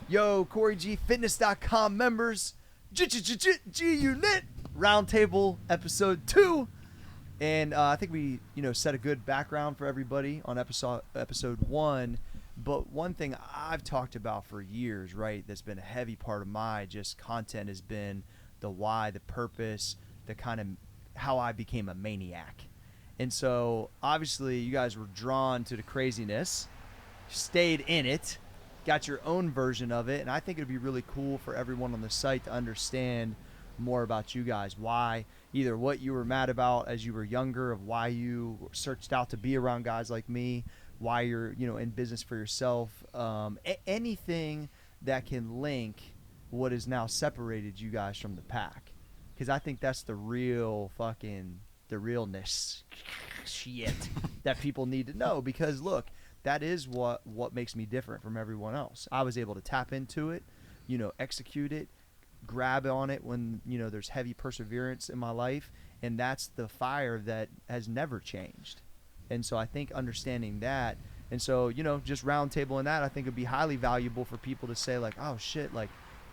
Yo, CoreyGFitness.com members, G-Unit, Roundtable episode 2. And I think we, set a good background for everybody on episode 1. But one thing I've talked about for years, right, that's been a heavy part of my just content has been the why, the purpose, the kind of how I became a maniac. And so, obviously, you guys were drawn to the craziness, stayed in it, got your own version of it, and I think it would be really cool for everyone on the site to understand more about you guys, why, either what you were mad about as you were younger, of why you searched out to be around guys like me, why you're, in business for yourself, anything that can link what has now separated you guys from the pack. Because I think that's the real the realness shit that people need to know. Because, look, that is what makes me different from everyone else. I was able to tap into it, execute it, grab on it when, there's heavy perseverance in my life. And that's the fire that has never changed. And so I think understanding that, and so, just roundtabling that, I think it'd be highly valuable for people to say, like, oh, shit, like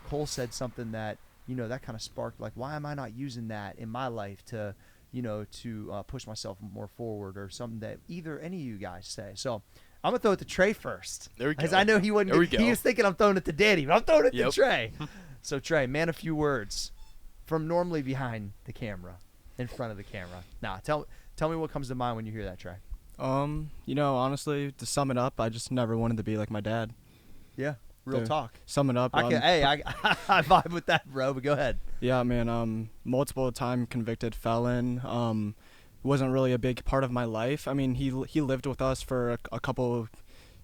Cole said something that, that kind of sparked, like, why am I not using that in my life to, to push myself more forward, or something that either any of you guys say. So I'm going to throw it to Trey first. There we go. Because I know he wasn't. He was thinking I'm throwing it to Danny, but I'm throwing it to Trey. So, Trey, man, a few words from normally behind the camera, in front of the camera. Nah, tell me what comes to mind when you hear that, Trey. Honestly, to sum it up, I just never wanted to be like my dad. Yeah, real talk. Sum it up. I vibe with that, bro, but go ahead. Yeah, man, multiple time convicted felon. Wasn't really a big part of my life. I mean, he lived with us for a couple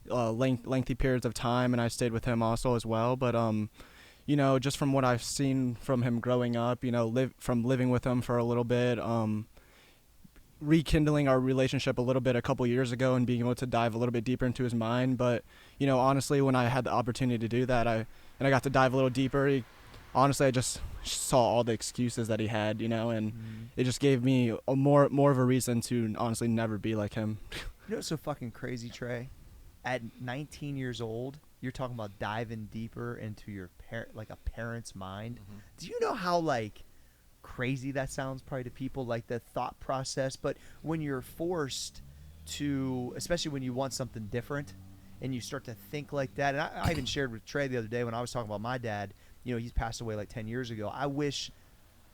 lengthy periods of time, and I stayed with him also as well. But just from what I've seen from him growing up, living with him for a little bit, rekindling our relationship a little bit a couple years ago and being able to dive a little bit deeper into his mind. But honestly, when I had the opportunity to do that, I got to dive a little deeper. I just saw all the excuses that he had, and it just gave me more of a reason to honestly never be like him. What's so fucking crazy, Trey? At 19 years old, you're talking about diving deeper into your a parent's mind. Mm-hmm. Do you know how crazy that sounds probably to people, like the thought process? But when you're forced to, especially when you want something different and you start to think like that, and I even shared with Trey the other day when I was talking about my dad, he's passed away like 10 years ago. I wish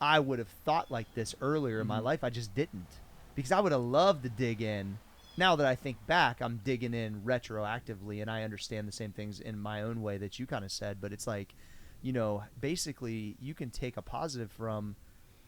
I would have thought like this earlier in my life. I just didn't, because I would have loved to dig in. Now that I think back, I'm digging in retroactively, and I understand the same things in my own way that you kind of said. But it's like, basically you can take a positive from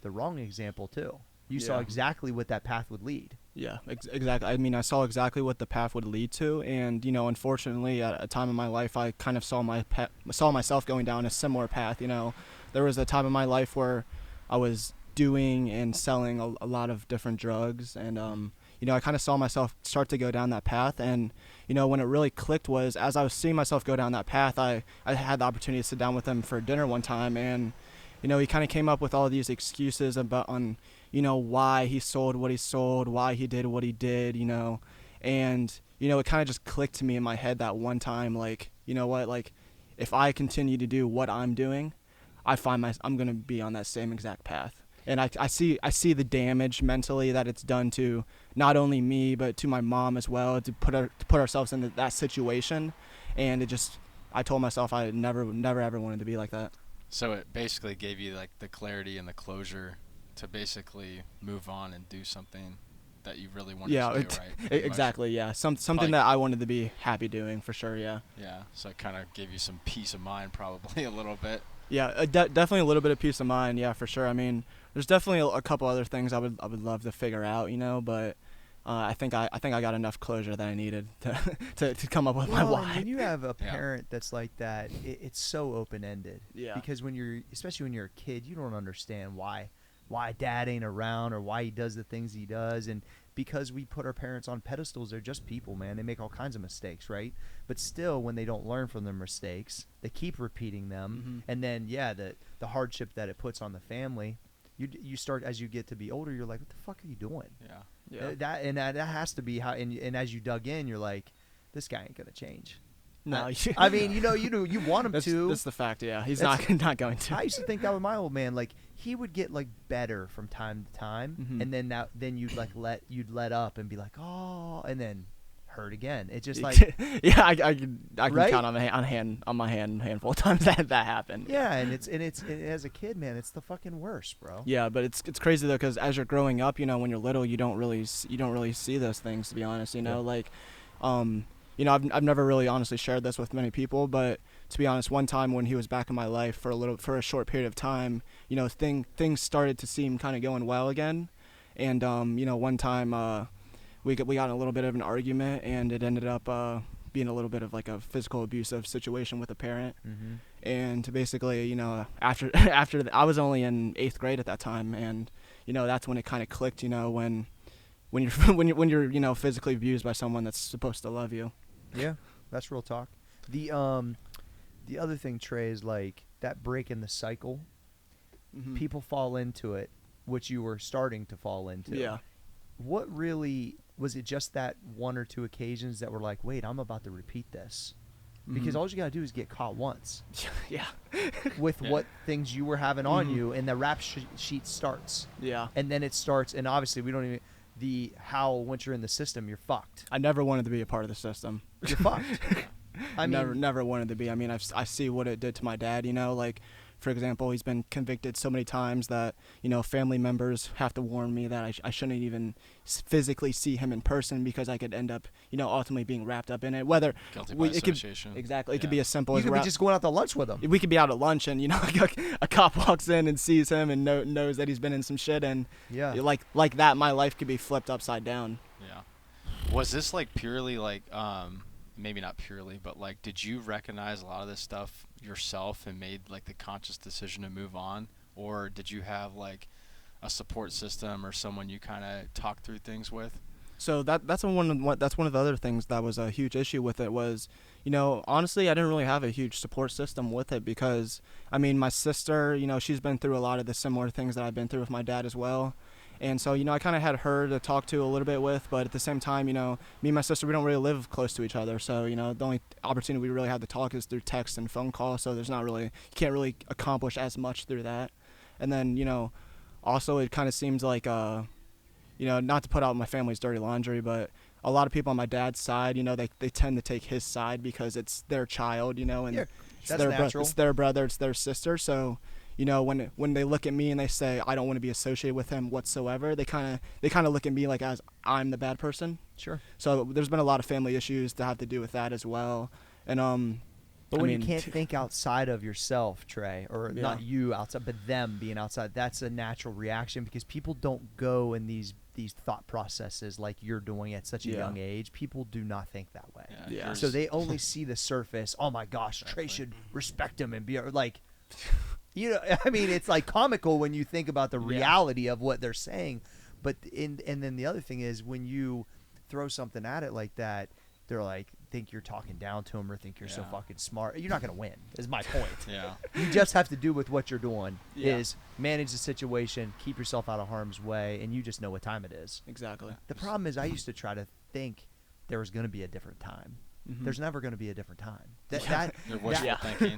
the wrong example too. You saw exactly what that path would lead. Yeah, exactly. I mean, I saw exactly what the path would lead to, and unfortunately, at a time in my life, I kind of saw myself going down a similar path. There was a time in my life where I was doing and selling a lot of different drugs, and I kind of saw myself start to go down that path. And when it really clicked was, as I was seeing myself go down that path, I had the opportunity to sit down with him for dinner one time, and he kind of came up with all these excuses on why he sold what he sold, why he did what he did, and it kind of just clicked to me in my head that one time, if I continue to do what I'm doing, I'm going to be on that same exact path. And I see the damage mentally that it's done to not only me, but to my mom as well, to put ourselves in that situation. And I told myself I never ever wanted to be like that. So it basically gave you the clarity and the closure to basically move on and do something that you really wanted to do, right? Exactly, yeah. Something that I wanted to be happy doing, for sure, yeah. Yeah, so it kind of gave you some peace of mind, probably, a little bit. Yeah, definitely a little bit of peace of mind, yeah, for sure. I mean, there's definitely a couple other things I would love to figure out, but I think I got enough closure that I needed to come up with my why. When you have a parent that's like that, it's so open-ended. Yeah. Because especially when you're a kid, you don't understand why dad ain't around or why he does the things he does. And because we put our parents on pedestals, they're just people, man. They make all kinds of mistakes, right? But still, when they don't learn from their mistakes, they keep repeating them. Mm-hmm. And then, the hardship that it puts on the family, you start, as you get to be older, you're like, what the fuck are you doing? Yeah. That has to be how, and as you dug in, you're like, this guy ain't gonna change. No, I mean, you want him to. That's the fact. Yeah, he's not going to. I used to think that with my old man. Like he would get like better from time to time, and then you'd like let up and be like, oh, and then hurt again. It's just like yeah, I can right? count on my handful of times that happened. Yeah, and it's as a kid, man, it's the fucking worst, bro. Yeah, but it's crazy though, because as you're growing up, when you're little, you don't really see those things, to be honest. Like, I've never really honestly shared this with many people, but to be honest, one time when he was back in my life for a short period of time, things started to seem kind of going well again, and one time we got in a little bit of an argument, and it ended up being a little bit of like a physical abusive situation with a parent. And basically, after I was only in 8th grade at that time, and that's when it kind of clicked. When you're physically abused by someone that's supposed to love you. Yeah, that's real talk. The other thing, Trey, is like that break in the cycle. People fall into it, which you were starting to fall into. Yeah. What really was it? Just that one or two occasions that were like, wait, I'm about to repeat this, because all you gotta do is get caught once. Yeah. With what things you were having on you, and the rap sheet starts. Yeah. And then it starts, and obviously we don't even once you're in the system, you're fucked. I never wanted to be a part of the system. You're fucked. I mean, never wanted to be. I mean, I see what it did to my dad. Like, for example, he's been convicted so many times that family members have to warn me that I shouldn't even physically see him in person, because I could end up ultimately being wrapped up in it. Whether guilty by association. Exactly, it could be as simple as you could be just going out to lunch with him. We could be out at lunch, and a cop walks in and sees him and knows that he's been in some shit, and like that, my life could be flipped upside down. Yeah. Was this like purely like maybe not purely, but like, did you recognize a lot of this stuff yourself and made like the conscious decision to move on, or did you have like a support system or someone you kind of talk through things with? So that's one of the other things that was a huge issue with it was, honestly, I didn't really have a huge support system with it, because I mean, my sister, she's been through a lot of the similar things that I've been through with my dad as well. And so, I kind of had her to talk to a little bit with, but at the same time, me and my sister, we don't really live close to each other. So, the only opportunity we really have to talk is through text and phone call. So there's not really, you can't really accomplish as much through that. And then, also it kind of seems like, not to put out my family's dirty laundry, but a lot of people on my dad's side, they tend to take his side because it's their child, and it's their brother, it's their sister. So, when they look at me and they say I don't want to be associated with him whatsoever, they kind of look at me like as I'm the bad person. Sure. So there's been a lot of family issues that have to do with that as well. And but when you can't think outside of yourself, Trey, or not you outside, but them being outside, that's a natural reaction, because people don't go in these thought processes like you're doing at such a young age. People do not think that way. Yeah. So they only see the surface. Oh my gosh, Trey should respect him and be like. I mean, it's like comical when you think about the reality of what they're saying, but and then the other thing is, when you throw something at it like that, they're like, think you're talking down to them or think you're so fucking smart. You're not gonna win. Is my point. Yeah. You just have to do with what you're doing is manage the situation, keep yourself out of harm's way, and you just know what time it is. Exactly. The problem is, I used to try to think there was gonna be a different time. There's never going to be a different time. Thinking.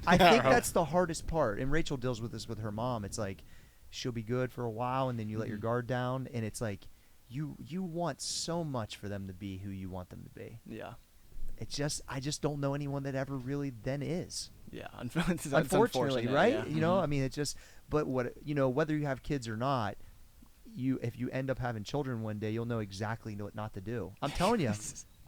I think that's the hardest part. And Rachel deals with this with her mom. It's like she'll be good for a while, and then you let your guard down, and it's like you want so much for them to be who you want them to be. Yeah. It's just I just don't know anyone that ever really then is. Yeah. Unfortunately, right? Yeah. I mean, it's just. But whether you have kids or not, if you end up having children one day, you'll know exactly what not to do. I'm telling you.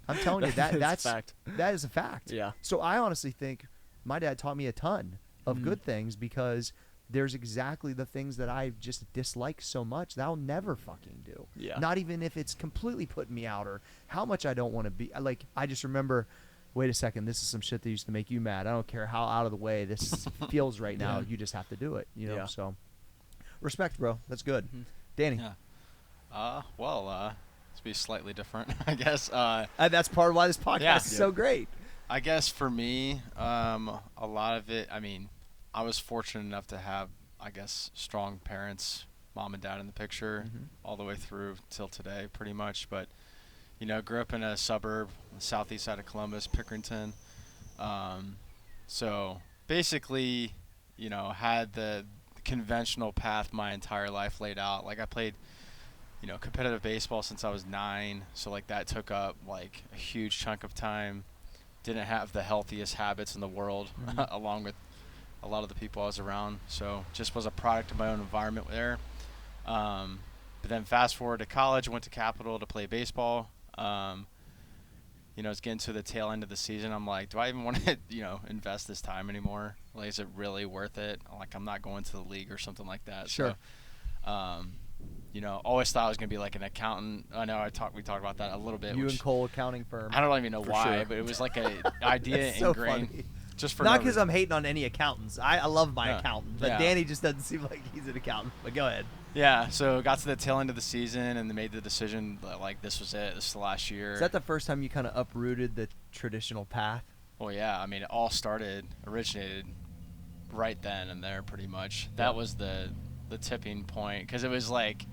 That's fact. That is a fact. Yeah. So I honestly think my dad taught me a ton of good things, because there's exactly the things that I just dislike so much that I'll never fucking do. Yeah. Not even if it's completely putting me out or how much I don't want to be. Like, I just remember, wait a second, this is some shit that used to make you mad. I don't care how out of the way this feels right now. You just have to do it. Yeah. So respect, bro. That's good. Danny. Yeah. To be slightly different, I guess. That's part of why this podcast is so great. I guess for me, a lot of it, I mean, I was fortunate enough to have, I guess, strong parents, mom and dad in the picture all the way through till today, pretty much. But, grew up in a suburb, southeast side of Columbus, Pickerington. So basically, had the conventional path my entire life laid out. Like I played, competitive baseball since I was 9. So like that took up like a huge chunk of time. Didn't have the healthiest habits in the world, along with a lot of the people I was around. So just was a product of my own environment there. But then fast forward to college, went to Capital to play baseball. It's getting to the tail end of the season. I'm like, do I even want to, invest this time anymore? Like, is it really worth it? Like, I'm not going to the league or something like that. Sure. So, always thought I was going to be like an accountant. I know we talked about that a little bit. You and Cole accounting firm. I don't even know why, sure. but it was like an idea so ingrained. Funny. Just for not no because reason. I'm hating on any accountants. I love my accountant, but Yeah. Danny just doesn't seem like he's an accountant. But go ahead. Yeah, so got to the tail end of the season and they made the decision that, like, this was it. This is the last year. Is that the first time you kind of uprooted the traditional path? Well, yeah. I mean, it all originated right then and there pretty much. That was the tipping point because it was like,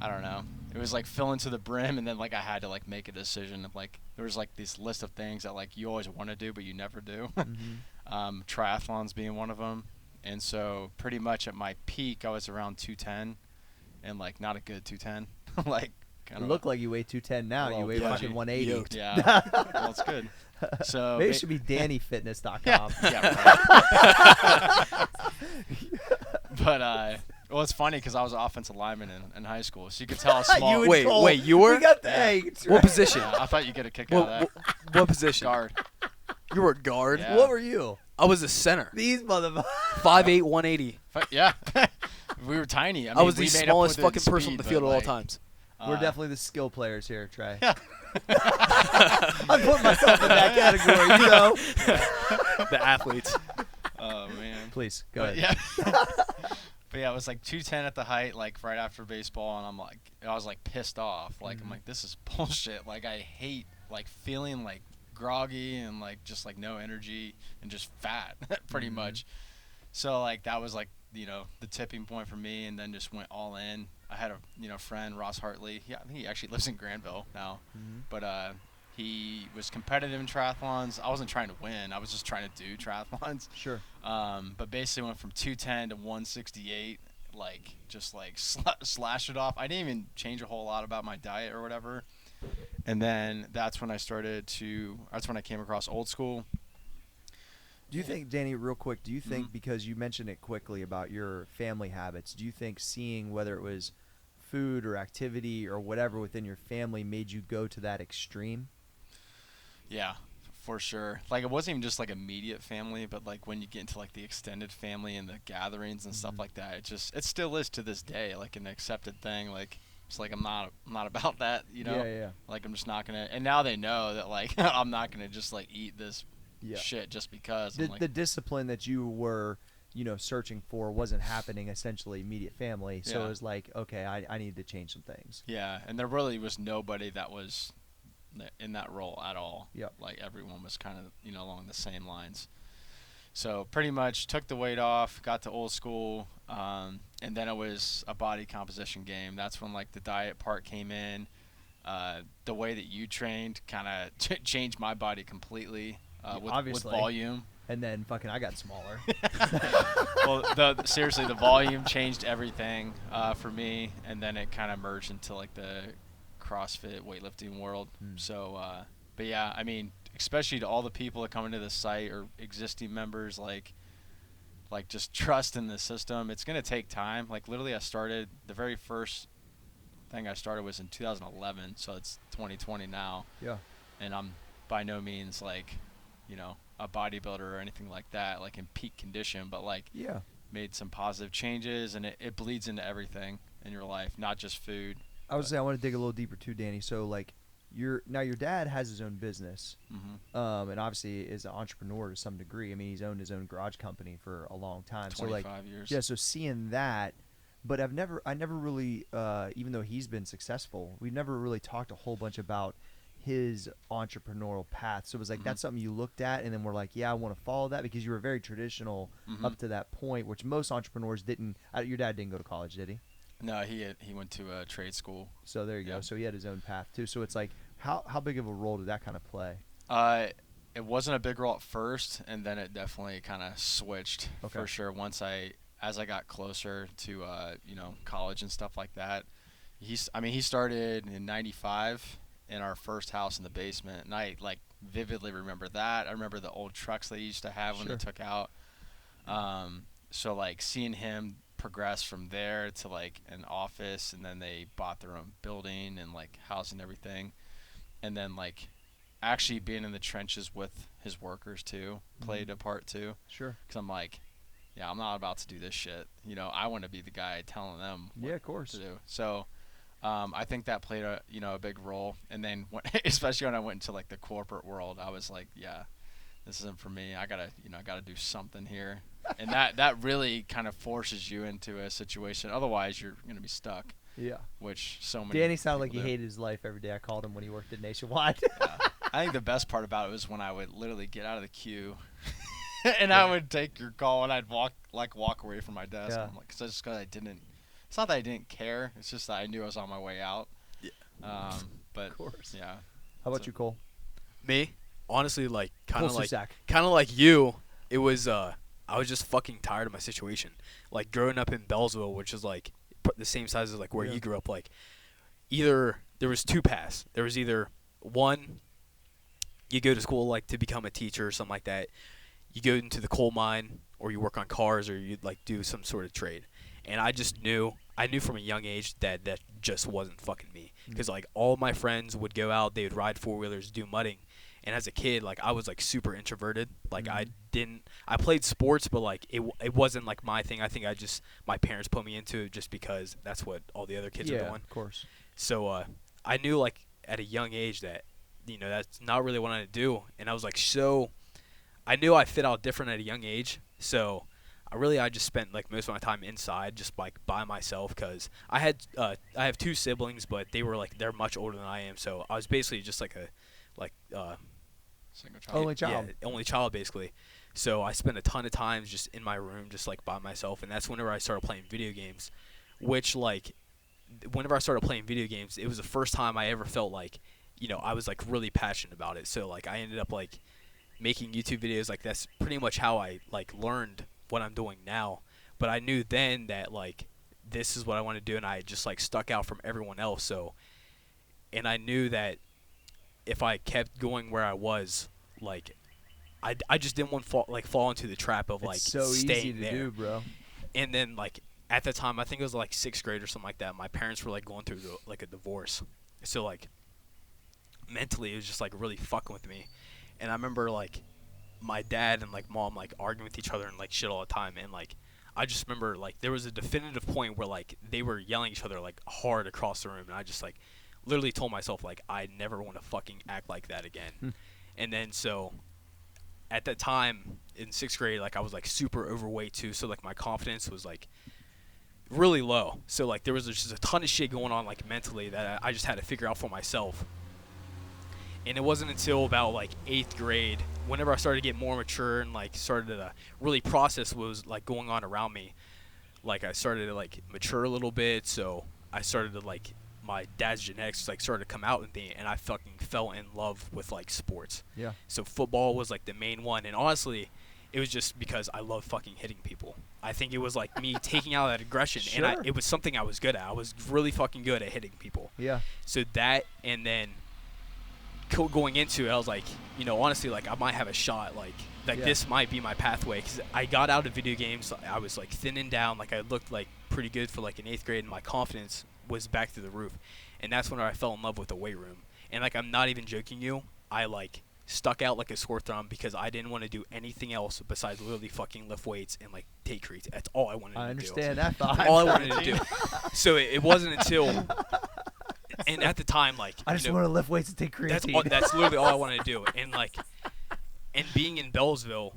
I don't know. It was like filling to the brim and then, like, I had to, like, make a decision. Of, like, there was, like, this list of things that, like, you always want to do but you never do. Triathlons being one of them. And so pretty much at my peak, I was around 210 and, like, not a good 210. Like, kind You of look like you weigh 210 now. Well, You weigh yeah. fucking 180. Yoked. Yeah. Well, it's good. So Maybe it should be DannyFitness.com. Yeah, right. But well, it's funny because I was an offensive lineman in high school, so you could tell how small. You and Wait, Cole, wait, you were? We got the Yeah. hey, that's What right. position? Yeah, I thought you'd get a kick out of that. What position? Guard. You were a guard. Yeah. What were you? I was a center. These motherfuckers. 5'8", 180. Yeah. We were tiny. I mean, was we the made up smallest with it in fucking person on speed, the field but, at all like, times. We're definitely the skill players here, Trey. Yeah. I'm putting myself in that category, you know. The athletes. Oh man. Please go But, ahead. yeah. But yeah, it was like 210 at the height, like right after baseball, and I was like pissed off. Like I'm like, this is bullshit. Like I hate like feeling like groggy and like just like no energy and just fat, pretty much. So like that was like the tipping point for me, and then just went all in. I had a friend, Ross Hartley. I think he actually lives in Granville now, but he was competitive in triathlons. I wasn't trying to win. I was just trying to do triathlons. Sure. But basically went from 210 to 168, like just like slash it off. I didn't even change a whole lot about my diet or whatever. And then that's when I came across Old School. Do you think, Danny, real quick, do you think, because you mentioned it quickly about your family habits, do you think seeing whether it was food or activity or whatever within your family made you go to that extreme? Yeah, for sure. Like it wasn't even just like immediate family, but like when you get into like the extended family and the gatherings and stuff like that, it still is to this day like an accepted thing. Like it's like I'm not about that, Yeah. Like I'm just not gonna. And now they know that like I'm not gonna just like eat this shit just because. The discipline that you were searching for wasn't happening essentially immediate family, so Yeah. it was like, okay, I need to change some things. Yeah, and there really was nobody that was in that role at all. Yep. Like everyone was kind of along the same lines. So pretty much took the weight off, got to Old School, and then it was a body composition game. That's when like the diet part came in. The way that you trained kind of changed my body completely with Obviously. volume. And then fucking I got smaller. Well, seriously, the volume changed everything for me, and then it kind of merged into like the CrossFit weightlifting world. So, but yeah, I mean, especially to all the people that come into the site or existing members, like just trust in the system. It's gonna take time. Like literally, the very first thing I started was in 2011, so it's 2020 now. Yeah. And I'm by no means like, a bodybuilder or anything like that, like in peak condition, but like made some positive changes, and it bleeds into everything in your life, not just food. I would say I want to dig a little deeper too, Danny. So like your dad has his own business, and obviously is an entrepreneur to some degree. I mean, he's owned his own garage company for a long time. 25 years. Yeah. So seeing that, but I never really, even though he's been successful, we've never really talked a whole bunch about his entrepreneurial path. So it was like that's something you looked at and then we're like, yeah, I want to follow that, because you were very traditional up to that point, which most entrepreneurs didn't. Your dad didn't go to college, did he? No, he went to a trade school. So there you go. So he had his own path too. So it's like, how big of a role did that kind of play? it wasn't a big role at first, and then it definitely kind of switched Okay. for sure as I got closer to college and stuff like that. He started in '95 in our first house in the basement, and I like vividly remember that. I remember the old trucks they used to have when Sure. they took out. So like seeing him progress from there to like an office, and then they bought their own building and like housing and everything, and then like actually being in the trenches with his workers too played a part too. Sure. Because I'm like, yeah, I'm not about to do this shit. I want to be the guy telling them what Yeah, of course. to do. So I think that played a big role. And then especially when I went into like the corporate world, I was like, yeah, this isn't for me. I gotta do something here. And that really kind of forces you into a situation. Otherwise, you're gonna be stuck. Yeah. Which so many. Danny sounded like he people do. hated his life every day. I called him when he worked at Nationwide. Yeah. I think the best part about it was when I would literally get out of the queue, and I would take your call, and I'd walk away from my desk. Yeah. I'm like, because I didn't. It's not that I didn't care. It's just that I knew I was on my way out. Yeah. But Of course. yeah. How about you, Cole? Me, honestly, like kind Cole of Susak. like you. It was I was just fucking tired of my situation. Like growing up in Bellsville, which is like the same size as like where Yeah. you grew up. Like either there was two paths. There was either one, you go to school like to become a teacher or something like that. You go into the coal mine, or you work on cars, or you like do some sort of trade. And I knew from a young age that just wasn't fucking me. Because like all my friends would go out, they would ride 4-wheelers, do mudding. And as a kid, like I was like super introverted. Like I played sports, but like it wasn't like my thing. I think my parents put me into it just because that's what all the other kids are Yeah, doing. of course. So I knew like at a young age that that's not really what I wanted to do. And I was like I knew I fit out different at a young age. So I just spent like most of my time inside, just like by myself, because I have two siblings, but they're much older than I am. So I was basically just like Single child. Only child. yeah, only child basically. So I spent a ton of times just in my room, just like by myself, and that's whenever I started playing video games. Which like, whenever I started playing video games, it was the first time I ever felt like, I was like really passionate about it. So like I ended up like making YouTube videos. Like that's pretty much how I like learned what I'm doing now. But I knew then that like this is what I want to do, and I just like stuck out from everyone else. So, and I knew that if I kept going where I was, like I just didn't want to fall into the trap of like It's so staying easy to there. do, bro. And then like at the time, I think it was like 6th grade or something like that. My parents were like going through like a divorce, so like mentally it was just like really fucking with me. And I remember like my dad and like mom like arguing with each other and like shit all the time. And like I just remember like there was a definitive point where like they were yelling at each other like hard across the room, and I just like literally told myself like I never want to fucking act like that again. And then so at that time in 6th grade, like I was like super overweight too, so like my confidence was like really low. So like there was just a ton of shit going on like mentally that I just had to figure out for myself. And it wasn't until about like 8th grade, whenever I started to get more mature and like started to really process what was like going on around me, like I started to like mature a little bit. So I started to like, my dad's genetics like started to come out in me, and I fucking fell in love with like sports. Yeah. So football was like the main one, and honestly, it was just because I love fucking hitting people. I think it was like me taking out that aggression, Sure. and it was something I was good at. I was really fucking good at hitting people. Yeah. So that, and then going into it, I was like, honestly, like I might have a shot. Like Yeah. this might be my pathway, because I got out of video games. I was like thinning down. Like I looked like pretty good for like an 8th grade, and my confidence was back to the roof. And that's when I fell in love with the weight room. And like I'm not even joking you, I like stuck out like a sore thumb because I didn't want to do anything else besides literally fucking lift weights and like take creates. That's all I wanted to do. I understand that thought. All I wanted to do. So it wasn't until, and at the time, like I just want to lift weights and take creatine. that's literally all I wanted to do. And like, and being in Bellsville,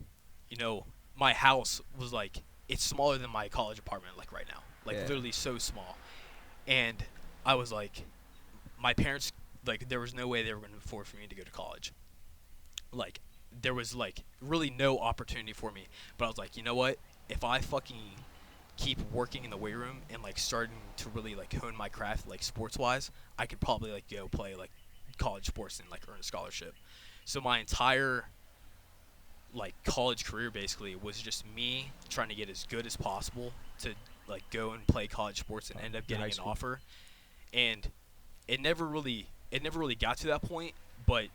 my house was like, it's smaller than my college apartment like right now, like Yeah. literally so small. And I was like, my parents, like there was no way they were going to afford for me to go to college. Like there was like really no opportunity for me. But I was like, you know what? If I fucking keep working in the weight room and like starting to really like hone my craft like sports wise, I could probably like go play like college sports and like earn a scholarship. So my entire like college career basically was just me trying to get as good as possible to like go and play college sports and end up Your getting high an school. offer. And it never really got to that point, but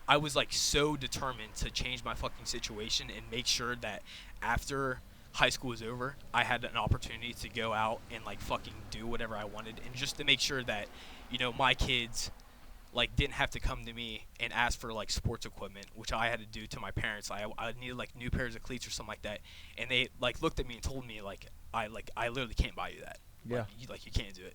I was like so determined to change my fucking situation and make sure that after high school was over, I had an opportunity to go out and like fucking do whatever I wanted, and just to make sure that, you know, my kids like didn't have to come to me and ask for like sports equipment, which I had to do to my parents. I needed like new pairs of cleats or something like that, and they like looked at me and told me like I literally can't buy you that. Yeah. Like you can't do it.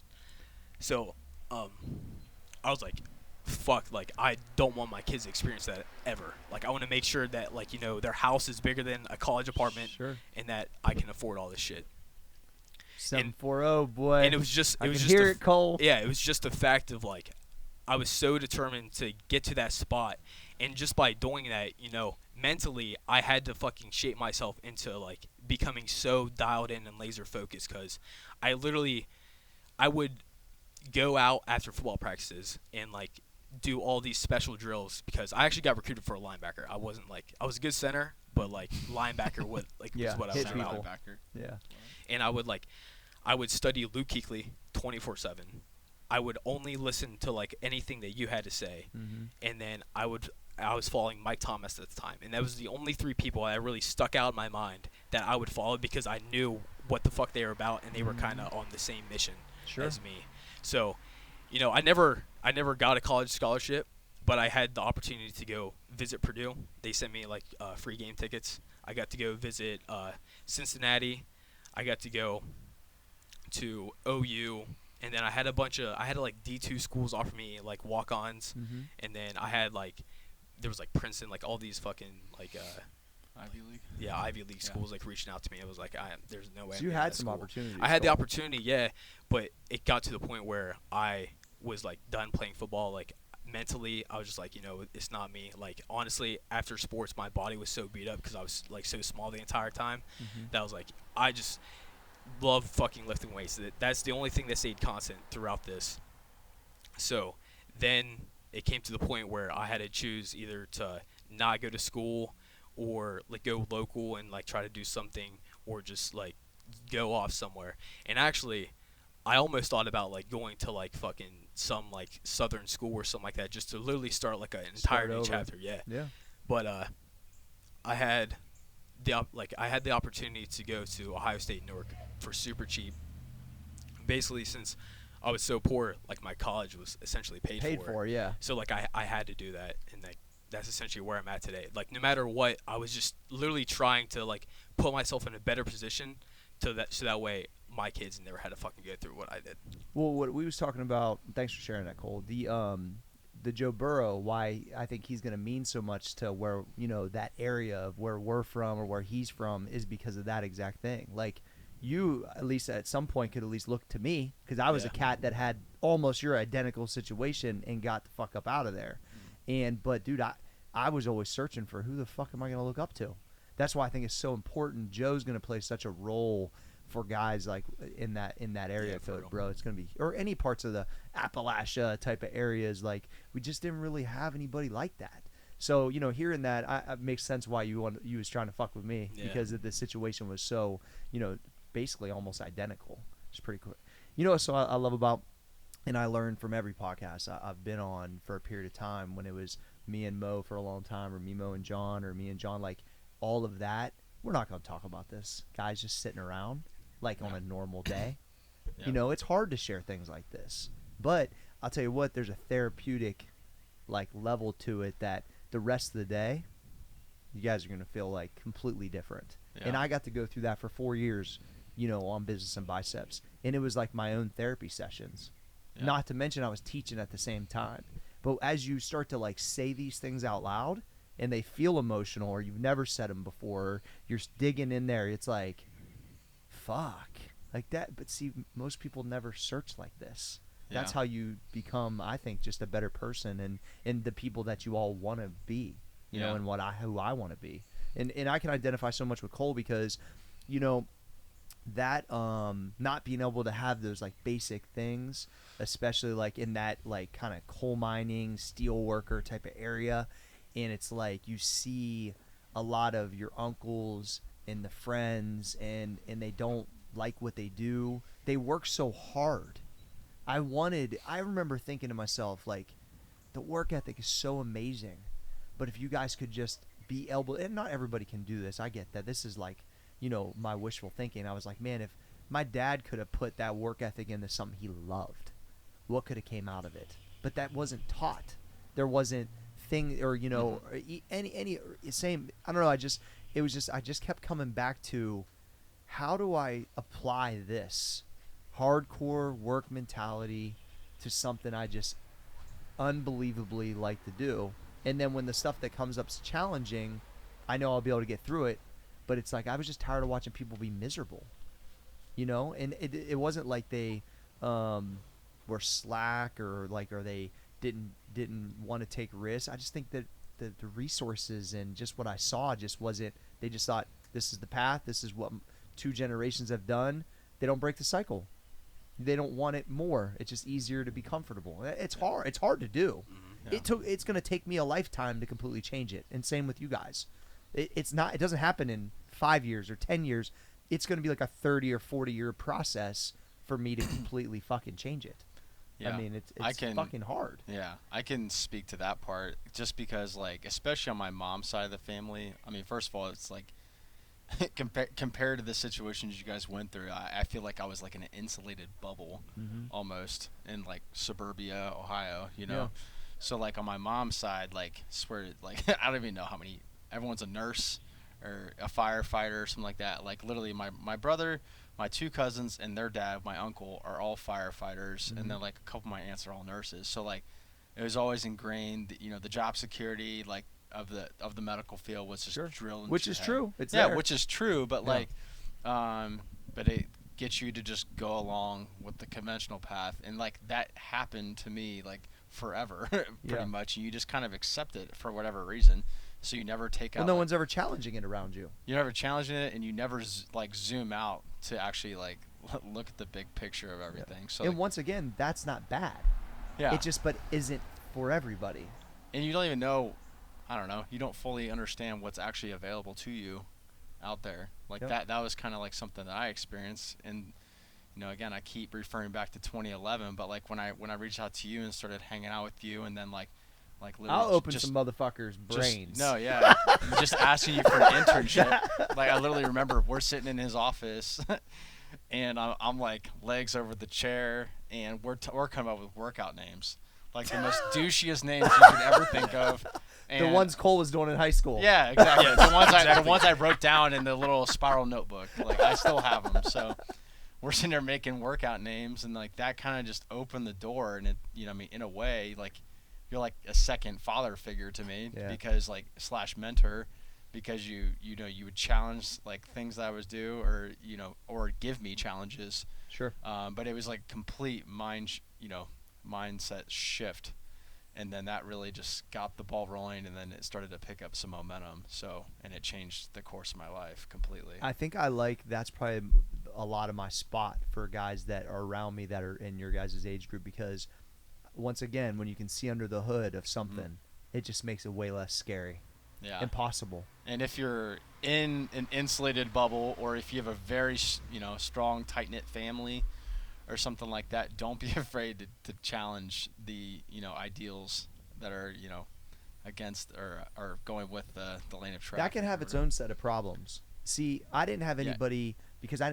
So I was like, fuck, like I don't want my kids to experience that ever. Like I want to make sure that like, you know, their house is bigger than a college apartment, Sure. and that I can afford all this shit. 740, boy. And it was just I it was can just hear a- it, Cole. Yeah, it was just the fact of like I was so determined to get to that spot, and just by doing that, you know, mentally I had to fucking shape myself into like becoming so dialed in and laser focused, cuz I would go out after football practices and like do all these special drills, because I actually got recruited for a linebacker. I wasn't like I was a good center, but like linebacker was Yeah, what I hit was people. about. Linebacker. Yeah. And I would study Luke Kuechly 24/7. I would only listen to like anything that you had to say, Mm-hmm. and then I was following Mike Thomas at the time, and that was the only three people that really stuck out in my mind that I would follow, because I knew what the fuck they were about, and they were kind of on the same mission Sure. as me. So, you know, I never got a college scholarship, but I had the opportunity to go visit Purdue. They sent me like free game tickets. I got to go visit Cincinnati. I got to go to OU, and then I had like D2 schools offer me like walk-ons, Mm-hmm. and then I had like there was like Princeton, like all these fucking like Ivy League. Ivy League Yeah. schools like reaching out to me. I was like, there's no way. So I'm you getting had that some school. opportunities. I had the Cole. opportunity, yeah, but it got to the point where I was like done playing football. Like mentally, I was just like, you know, it's not me. Like honestly, after sports, my body was so beat up because I was like so small the entire time Mhm. that I was like, I just love fucking lifting weights. That's the only thing that stayed constant throughout this. So then it came to the point where I had to choose either to not go to school or like go local and like try to do something, or just like go off somewhere. And actually, I almost thought about like going to like fucking some like southern school or something like that, just to literally start like an entire Start new over. chapter. Yeah. Yeah. But I had the opportunity to go to Ohio State Newark for super cheap. Basically, since I was so poor, like my college was essentially paid For, yeah. So like I had to do that, and like that's essentially where I'm at today. Like no matter what, I was just literally trying to like put myself in a better position so that way my kids never had to fucking go through what I did. Well, what we was talking about, thanks for sharing that, Cole. The Joe Burrow, why I think he's going to mean so much to where, you know, that area of where we're from or where he's from is because of that exact thing. Like, you, at least at some point, could at least look to me, because I was a Yeah. cat that had almost your identical situation and got the fuck up out of there. But, dude, I was always searching for who the fuck am I going to look up to? That's why I think it's so important. Joe's going to play such a role for guys like in that area. Yeah, I feel for like, real. bro, it's gonna be, or any parts of the Appalachia type of areas. Like we just didn't really have anybody like that. So you know, hearing that, it makes sense why you was trying to fuck with me, Yeah. because the situation was so, you know, basically almost identical. It's pretty cool. You know, so I love about, and I learned from every podcast I've been on for a period of time, when it was me and Mo for a long time, or me, Mo, and John, or me and John, like all of that. We're not going to talk about this. Guys just sitting around like on a normal day. Yeah. You know, it's hard to share things like this. But I'll tell you what, there's a therapeutic like level to it that the rest of the day you guys are going to feel like completely different. And Yeah. I got to go through that for 4 years, you know, on Business and Biceps. And it was like my own therapy sessions. Yeah. Not to mention I was teaching at the same time. But as you start to like say these things out loud and they feel emotional, or you've never said them before, you're digging in there, it's like, fuck, like that. But see, most people never search like this. That's Yeah. how you become, I think, just a better person, and the people that you all want to be, you know, Yeah. and who I want to be. And I can identify so much with Cole because, you know, that not being able to have those like basic things, especially like in that like kind of coal mining, steel worker type of area, and it's like you see a lot of your uncles and the friends, and they don't like what they do. They work so hard. I remember thinking to myself, like, the work ethic is so amazing, but if you guys could just be able, and not everybody can do this, I get that. This is like, my wishful thinking. I was like, man, if my dad could have put that work ethic into something he loved, what could have came out of it? But that wasn't taught. There wasn't thing, or any same. I don't know. I just kept coming back to, how do I apply this hardcore work mentality to something I just unbelievably like to do? And then when the stuff that comes up's challenging, I know I'll be able to get through it. But it's like, I was just tired of watching people be miserable, and it wasn't like they were slack or they didn't want to take risks. I just think that the resources and just what I saw just wasn't. They just thought, this is the path. This is what 2 generations have done. They don't break the cycle. They don't want it more. It's just easier to be comfortable. It's hard. It's hard to do. Yeah. It's going to take me a lifetime to completely change it. And same with you guys. It doesn't happen in 5 years or 10 years. It's going to be like a 30 or 40 year process for me to completely fucking change it. Yeah. I mean, it's fucking hard. Yeah, I can speak to that part just because, like, especially on my mom's side of the family. I mean, first of all, it's like compared to the situations you guys went through, I feel like I was like in an insulated bubble almost in like suburbia Ohio, Yeah. So like on my mom's side, like like I don't even know how many. Everyone's a nurse or a firefighter or something like that. Like literally my brother, my 2 cousins, and their dad, my uncle, are all firefighters, and then like a couple of my aunts are all nurses. So like it was always ingrained, the job security like of the medical field was just drilled into Which your is head. true. It's yeah, there. which is true, but like but it gets you to just go along with the conventional path, and like that happened to me like forever pretty much, and you just kind of accept it for whatever reason. So you never take out. Well, no one's ever challenging it around you. You're never challenging it, and you never like zoom out to actually like look at the big picture of everything. So and like, once again, that's not bad. yeah, It just isn't for everybody. and you don't even know. I don't know. You don't fully understand what's actually available to you out there. Like that was kind of like something that I experienced, and again, I keep referring back to 2011, but like when I reached out to you and started hanging out with you, and then like literally I'll open just, some motherfuckers' brains. Just asking you for an internship. Like I literally remember we're sitting in his office, and I'm like legs over the chair, and we're coming up with workout names, like the most douchiest names you could ever think of. And the ones Cole was doing in high school. Yeah, exactly. The ones I wrote down in the little spiral notebook. Like I still have them. So we're sitting there making workout names, and like that kind of just opened the door, and it, in a way, like you're like a second father figure to me, because like / mentor, because you would challenge like things that I was do, or or give me challenges. Sure. But it was like complete mindset shift. And then that really just got the ball rolling, and then it started to pick up some momentum. And it changed the course of my life completely. I think that's probably a lot of my spot for guys that are around me that are in your guys' age group, because once again, when you can see under the hood of something, it just makes it way less scary. Yeah. Impossible. And if you're in an insulated bubble, or if you have a very, strong, tight-knit family or something like that, don't be afraid to challenge the, ideals that are, against or going with the lane of traffic. That can have its own set of problems. See, I didn't have anybody because I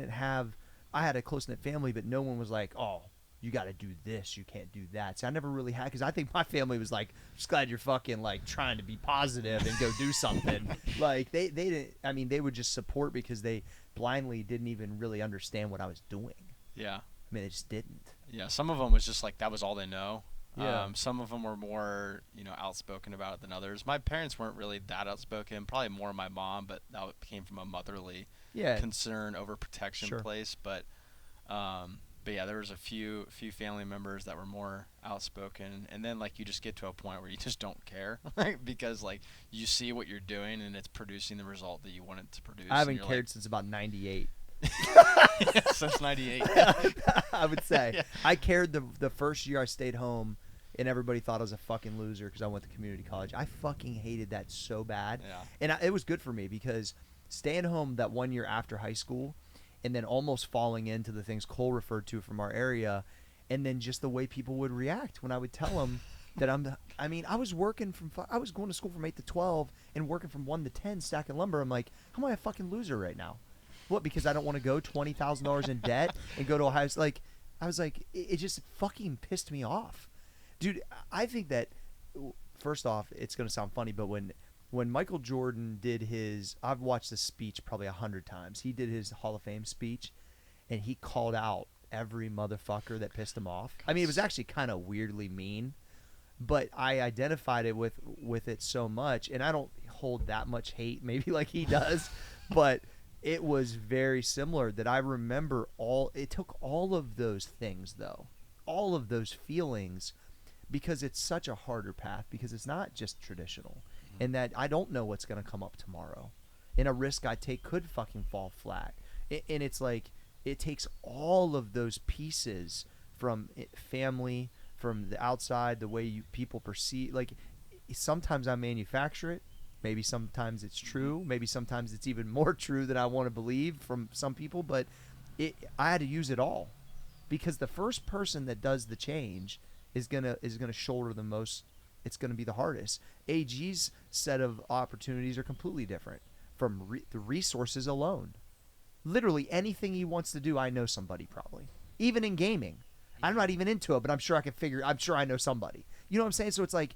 had a close-knit family, but no one was like, oh, you got to do this, you can't do that. So I never really had, because I think my family was like, just glad you're fucking like trying to be positive and go do something. Like they didn't, I mean, they would just support because they blindly didn't even really understand what I was doing. Yeah. I mean, they just didn't. Yeah, some of them was just like that was all they know. Yeah. Some of them were more, outspoken about it than others. My parents weren't really that outspoken. Probably more my mom, but that came from a motherly concern over protection place. But yeah, there was a few family members that were more outspoken, and then like you just get to a point where you just don't care, because like you see what you're doing and it's producing the result that you want it to produce. I haven't cared since about 98. Since 98. I would say. Yeah. I cared the first year I stayed home and everybody thought I was a fucking loser because I went to community college. I fucking hated that so bad. Yeah. And it was good for me because staying home that 1 year after high school and then almost falling into the things Cole referred to from our area, and then just the way people would react when I would tell them that I was working I was going to school from 8 to 12 and working from 1 to 10 stacking lumber. I'm like, how am I a fucking loser right now? What, because I don't want to go $20,000 in debt and go to Ohio? Like, I was like, it just fucking pissed me off. Dude, I think that, first off, it's going to sound funny, but when Michael Jordan did his, I've watched this speech probably 100 times. He did his Hall of Fame speech, and he called out every motherfucker that pissed him off. I mean, it was actually kind of weirdly mean, but I identified it with it so much, and I don't hold that much hate maybe like he does, but it was very similar that I remember it took all of those things, though, all of those feelings, because it's such a harder path, because it's not just traditional, and that I don't know what's going to come up tomorrow, and a risk I take could fucking fall flat. And it's like, it takes all of those pieces from family, from the outside, the way people perceive. Like, sometimes I manufacture it. Maybe sometimes it's true. Maybe sometimes it's even more true than I want to believe from some people. But I had to use it all, because the first person that does the change is gonna shoulder the most. It's gonna be the hardest. AG's set of opportunities are completely different from the resources alone. Literally anything he wants to do, I know somebody probably. Even in gaming. I'm not even into it, but I'm sure I know somebody. You know what I'm saying? So it's like,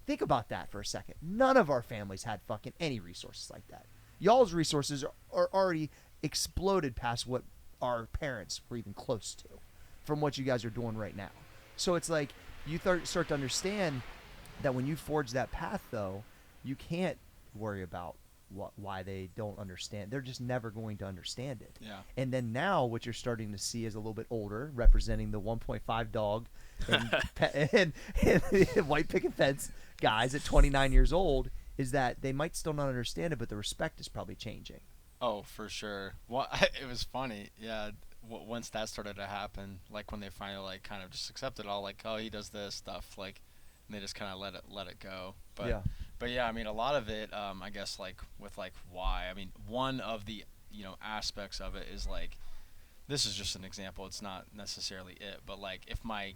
think about that for a second. None of our families had fucking any resources like that. Y'all's resources are already exploded past what our parents were even close to from what you guys are doing right now. So it's like, you start to understand that when you forge that path, though, you can't worry about why they don't understand. They're just never going to understand it. Yeah. And then now what you're starting to see is a little bit older, representing the 1.5 dog and white picket fence guys at 29 years old, is that they might still not understand it, but the respect is probably changing. Oh, for sure. Well, it was funny. Yeah. Once that started to happen, like when they finally like kind of just accepted all, like, oh, he does this stuff, like, and they just kind of let it go. But yeah, I mean, a lot of it, I guess, like, with, like, why. I mean, one of the, aspects of it is, like, this is just an example. It's not necessarily it. But, like, if my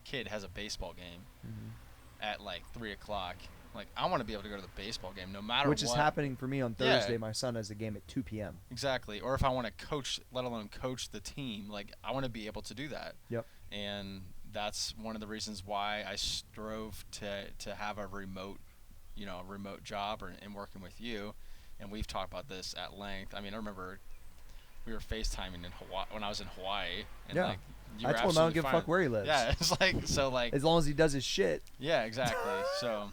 kid has a baseball game at, like, 3 o'clock, like, I want to be able to go to the baseball game no matter what. Which is happening for me on Thursday. Yeah. My son has a game at 2 p.m. Exactly. Or if I want to coach, let alone coach the team, like, I want to be able to do that. Yep. And that's one of the reasons why I strove to have a remote job and working with you. And we've talked about this at length. I mean, I remember we were FaceTiming in Hawaii when I was in Hawaii. And yeah. Like, I told him I don't give a fuck where he lives. Yeah, it's like, so like. As long as he does his shit. Yeah, exactly. So.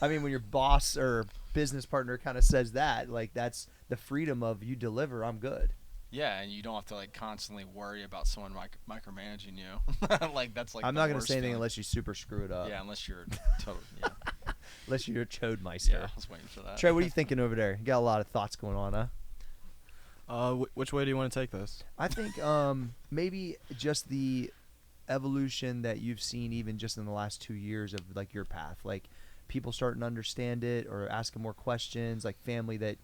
I mean, when your boss or business partner kind of says that, like, that's the freedom of, you deliver, I'm good. Yeah, and you don't have to, like, constantly worry about someone micromanaging you. Like, that's like. I'm not gonna say anything unless you super screw it up. Yeah, unless you're totally. Yeah. Unless you're a Chodemeister. Yeah, I was waiting for that. Trey, what are you thinking over there? You got a lot of thoughts going on, huh? Which way do you want to take this? I think maybe just the evolution that you've seen even just in the last 2 years of, like, your path, like people starting to understand it or asking more questions, like family that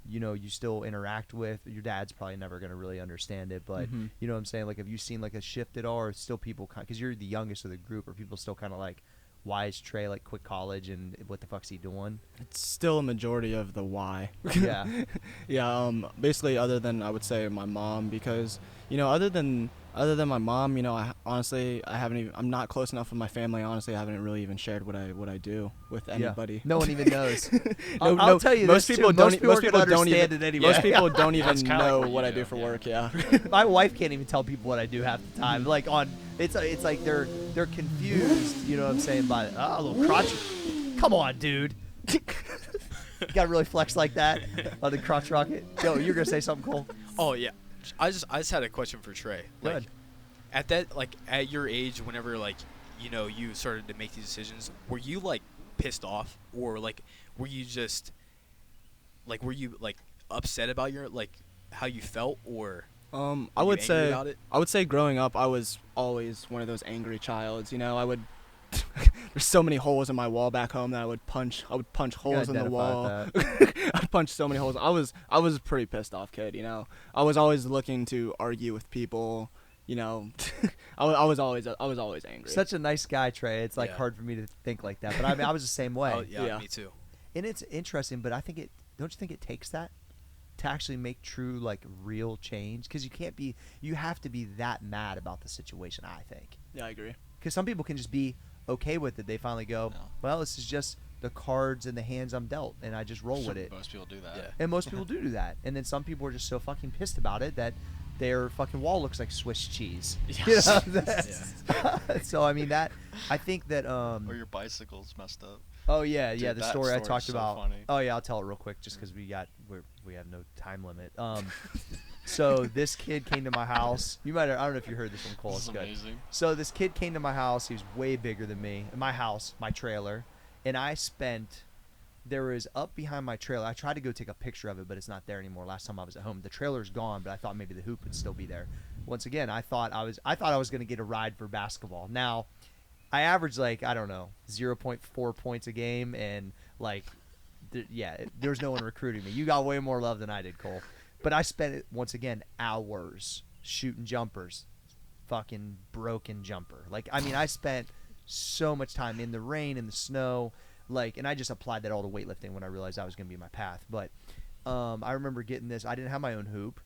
you still interact with. Your dad's probably never going to really understand it, but you know what I'm saying, like, have you seen like a shift at all, or still people because you're the youngest of the group, or people still kind of like, why is Trey like quit college and what the fuck's he doing? It's still a majority of the why. Yeah. Yeah. Basically, other than, I would say, my mom, because other than my mom, I'm not close enough with my family. Honestly, I haven't really even shared what I do with anybody. Yeah. No one even knows. I'll tell you, most this people too. don't. Most people Most people don't understand even. it anyway. Most people don't even That's kinda know like what I you do do, for yeah. work. Yeah. My wife can't even tell people what I do half the time. Like it's like they're confused. You know what I'm saying? By a little crotch. Come on, dude. You gotta really flex like that on the crotch rocket. Yo, you're gonna say something, Cole? Oh yeah, I just had a question for Trey. Good. At your age, whenever you started to make these decisions, were you like pissed off, or like were you upset about your how you felt, or I would say growing up, I was always one of those angry childs. I would there's so many holes in my wall back home that I would punch holes in the wall. I'd punch so many holes. I was a pretty pissed off kid, you know. I was always looking to argue with people, you know. I was always angry. Such a nice guy, Trey. It's like hard for me to think like that, but I mean, I was the same way. Oh yeah, me too. And it's interesting, but I think don't you think it takes that to actually make true, like, real change? Because you have to be that mad about the situation, I think. Yeah, I agree. Because some people can just be okay with it. They finally go, well, this is just the cards in the hands I'm dealt, and I just roll with it. Most people do that. Yeah. And most people do that. And then some people are just so fucking pissed about it that their fucking wall looks like Swiss cheese. Yes. You know? So, I mean, I think that... or your bicycle's messed up. Oh yeah, Dude, yeah. The that story I story's talked so about. funny. Oh yeah, I'll tell it real quick, just because we have no time limit. So this kid came to my house. I don't know if you heard this one, Cole. This It's is good. amazing. So this kid came to my house. He was way bigger than me. In my house, my trailer, and there was up behind my trailer. I tried to go take a picture of it, but it's not there anymore. Last time I was at home, the trailer's gone, but I thought maybe the hoop would still be there. Once again, I thought I was going to get a ride for basketball. Now, I average, like, I don't know, 0.4 points a game, and, like, there's no one recruiting me. You got way more love than I did, Cole. But I spent, once again, hours shooting jumpers, fucking broken jumper. Like, I mean, I spent so much time in the rain, in the snow, like, and I just applied that all to weightlifting when I realized that was going to be my path. But I remember getting this. I didn't have my own hoop.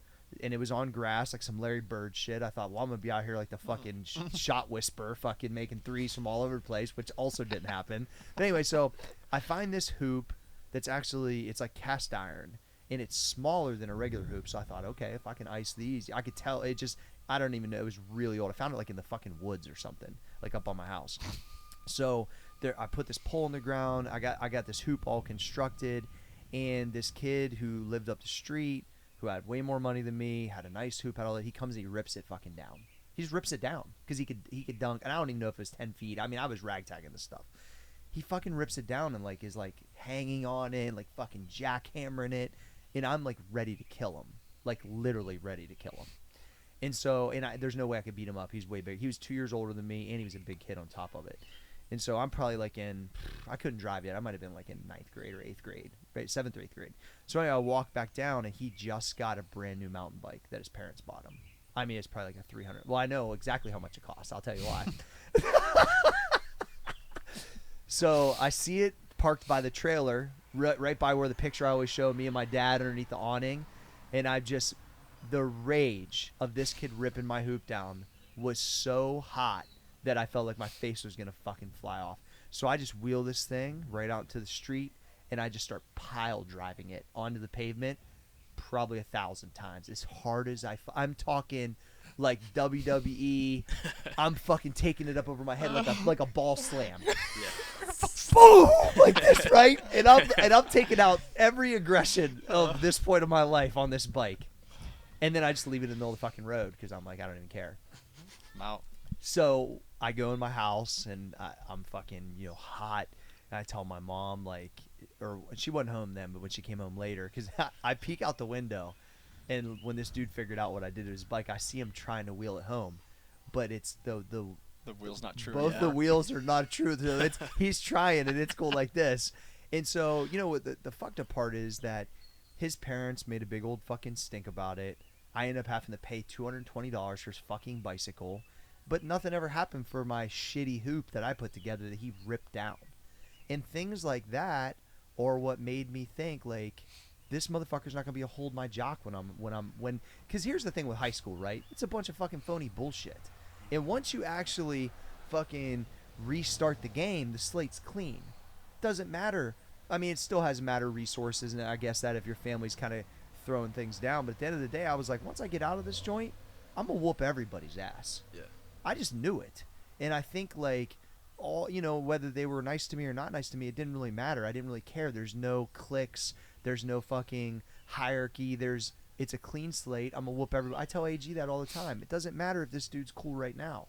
And it was on grass, like some Larry Bird shit. I thought, well, I'm going to be out here like the fucking shot whisperer, fucking making threes from all over the place, which also didn't happen. But anyway, so I find this hoop that's actually, it's like cast iron, and it's smaller than a regular hoop. So I thought, okay, if I can ice these, I could tell it just, I don't even know, it was really old. I found it like in the fucking woods or something, like up on my house. So I put this pole in the ground. I got this hoop all constructed, and this kid who lived up the street, who had way more money than me, had a nice hoop, had all that. He comes and he rips it fucking down. He just rips it down because he could dunk, and I don't even know if it was 10 feet. I mean, I was ragtagging this stuff. He fucking rips it down and like is like hanging on it, like fucking jackhammering it, and I'm like ready to kill him, like literally ready to kill him. And so, there's no way I could beat him up. He's way big. He was 2 years older than me, and he was a big kid on top of it. And so I'm probably like I couldn't drive yet. I might have been like in 9th grade or 8th grade, right? 7th or 8th grade. So anyway, I walk back down, and he just got a brand new mountain bike that his parents bought him. I mean, it's probably like a 300. Well, I know exactly how much it costs. I'll tell you why. So I see it parked by the trailer, right by where the picture I always show me and my dad underneath the awning. And the rage of this kid ripping my hoop down was so hot that I felt like my face was going to fucking fly off. So I just wheel this thing right out to the street, and I just start pile driving it onto the pavement probably 1,000 times, as hard as I'm talking like WWE. I'm fucking taking it up over my head like a ball slam. Yeah. Boom! Like this, right? And I'm taking out every aggression of this point of my life on this bike. And then I just leave it in the middle of the fucking road because I'm like, I don't even care. I'm out. So I go in my house, and I'm fucking, hot. And I tell my mom, like, or she wasn't home then, but when she came home later, because I peek out the window, and when this dude figured out what I did to his bike, I see him trying to wheel it home, but it's the wheel's not true. Both the wheels are not true. So he's trying, and it's cool like this. And so, the fucked up part is that his parents made a big old fucking stink about it. I ended up having to pay $220 for his fucking bicycle. But nothing ever happened for my shitty hoop that I put together that he ripped down. And things like that are what made me think, like, this motherfucker's not going to be able to hold my jock because here's the thing with high school, right? It's a bunch of fucking phony bullshit. And once you actually fucking restart the game, the slate's clean. Doesn't matter. I mean, it still has matter resources, and I guess that if your family's kind of throwing things down. But at the end of the day, I was like, once I get out of this joint, I'm going to whoop everybody's ass. Yeah. I just knew it. And I think, like, whether they were nice to me or not nice to me, it didn't really matter. I didn't really care. There's no cliques. There's no fucking hierarchy. It's a clean slate. I'm going to whoop everybody. I tell AG that all the time. It doesn't matter if this dude's cool right now.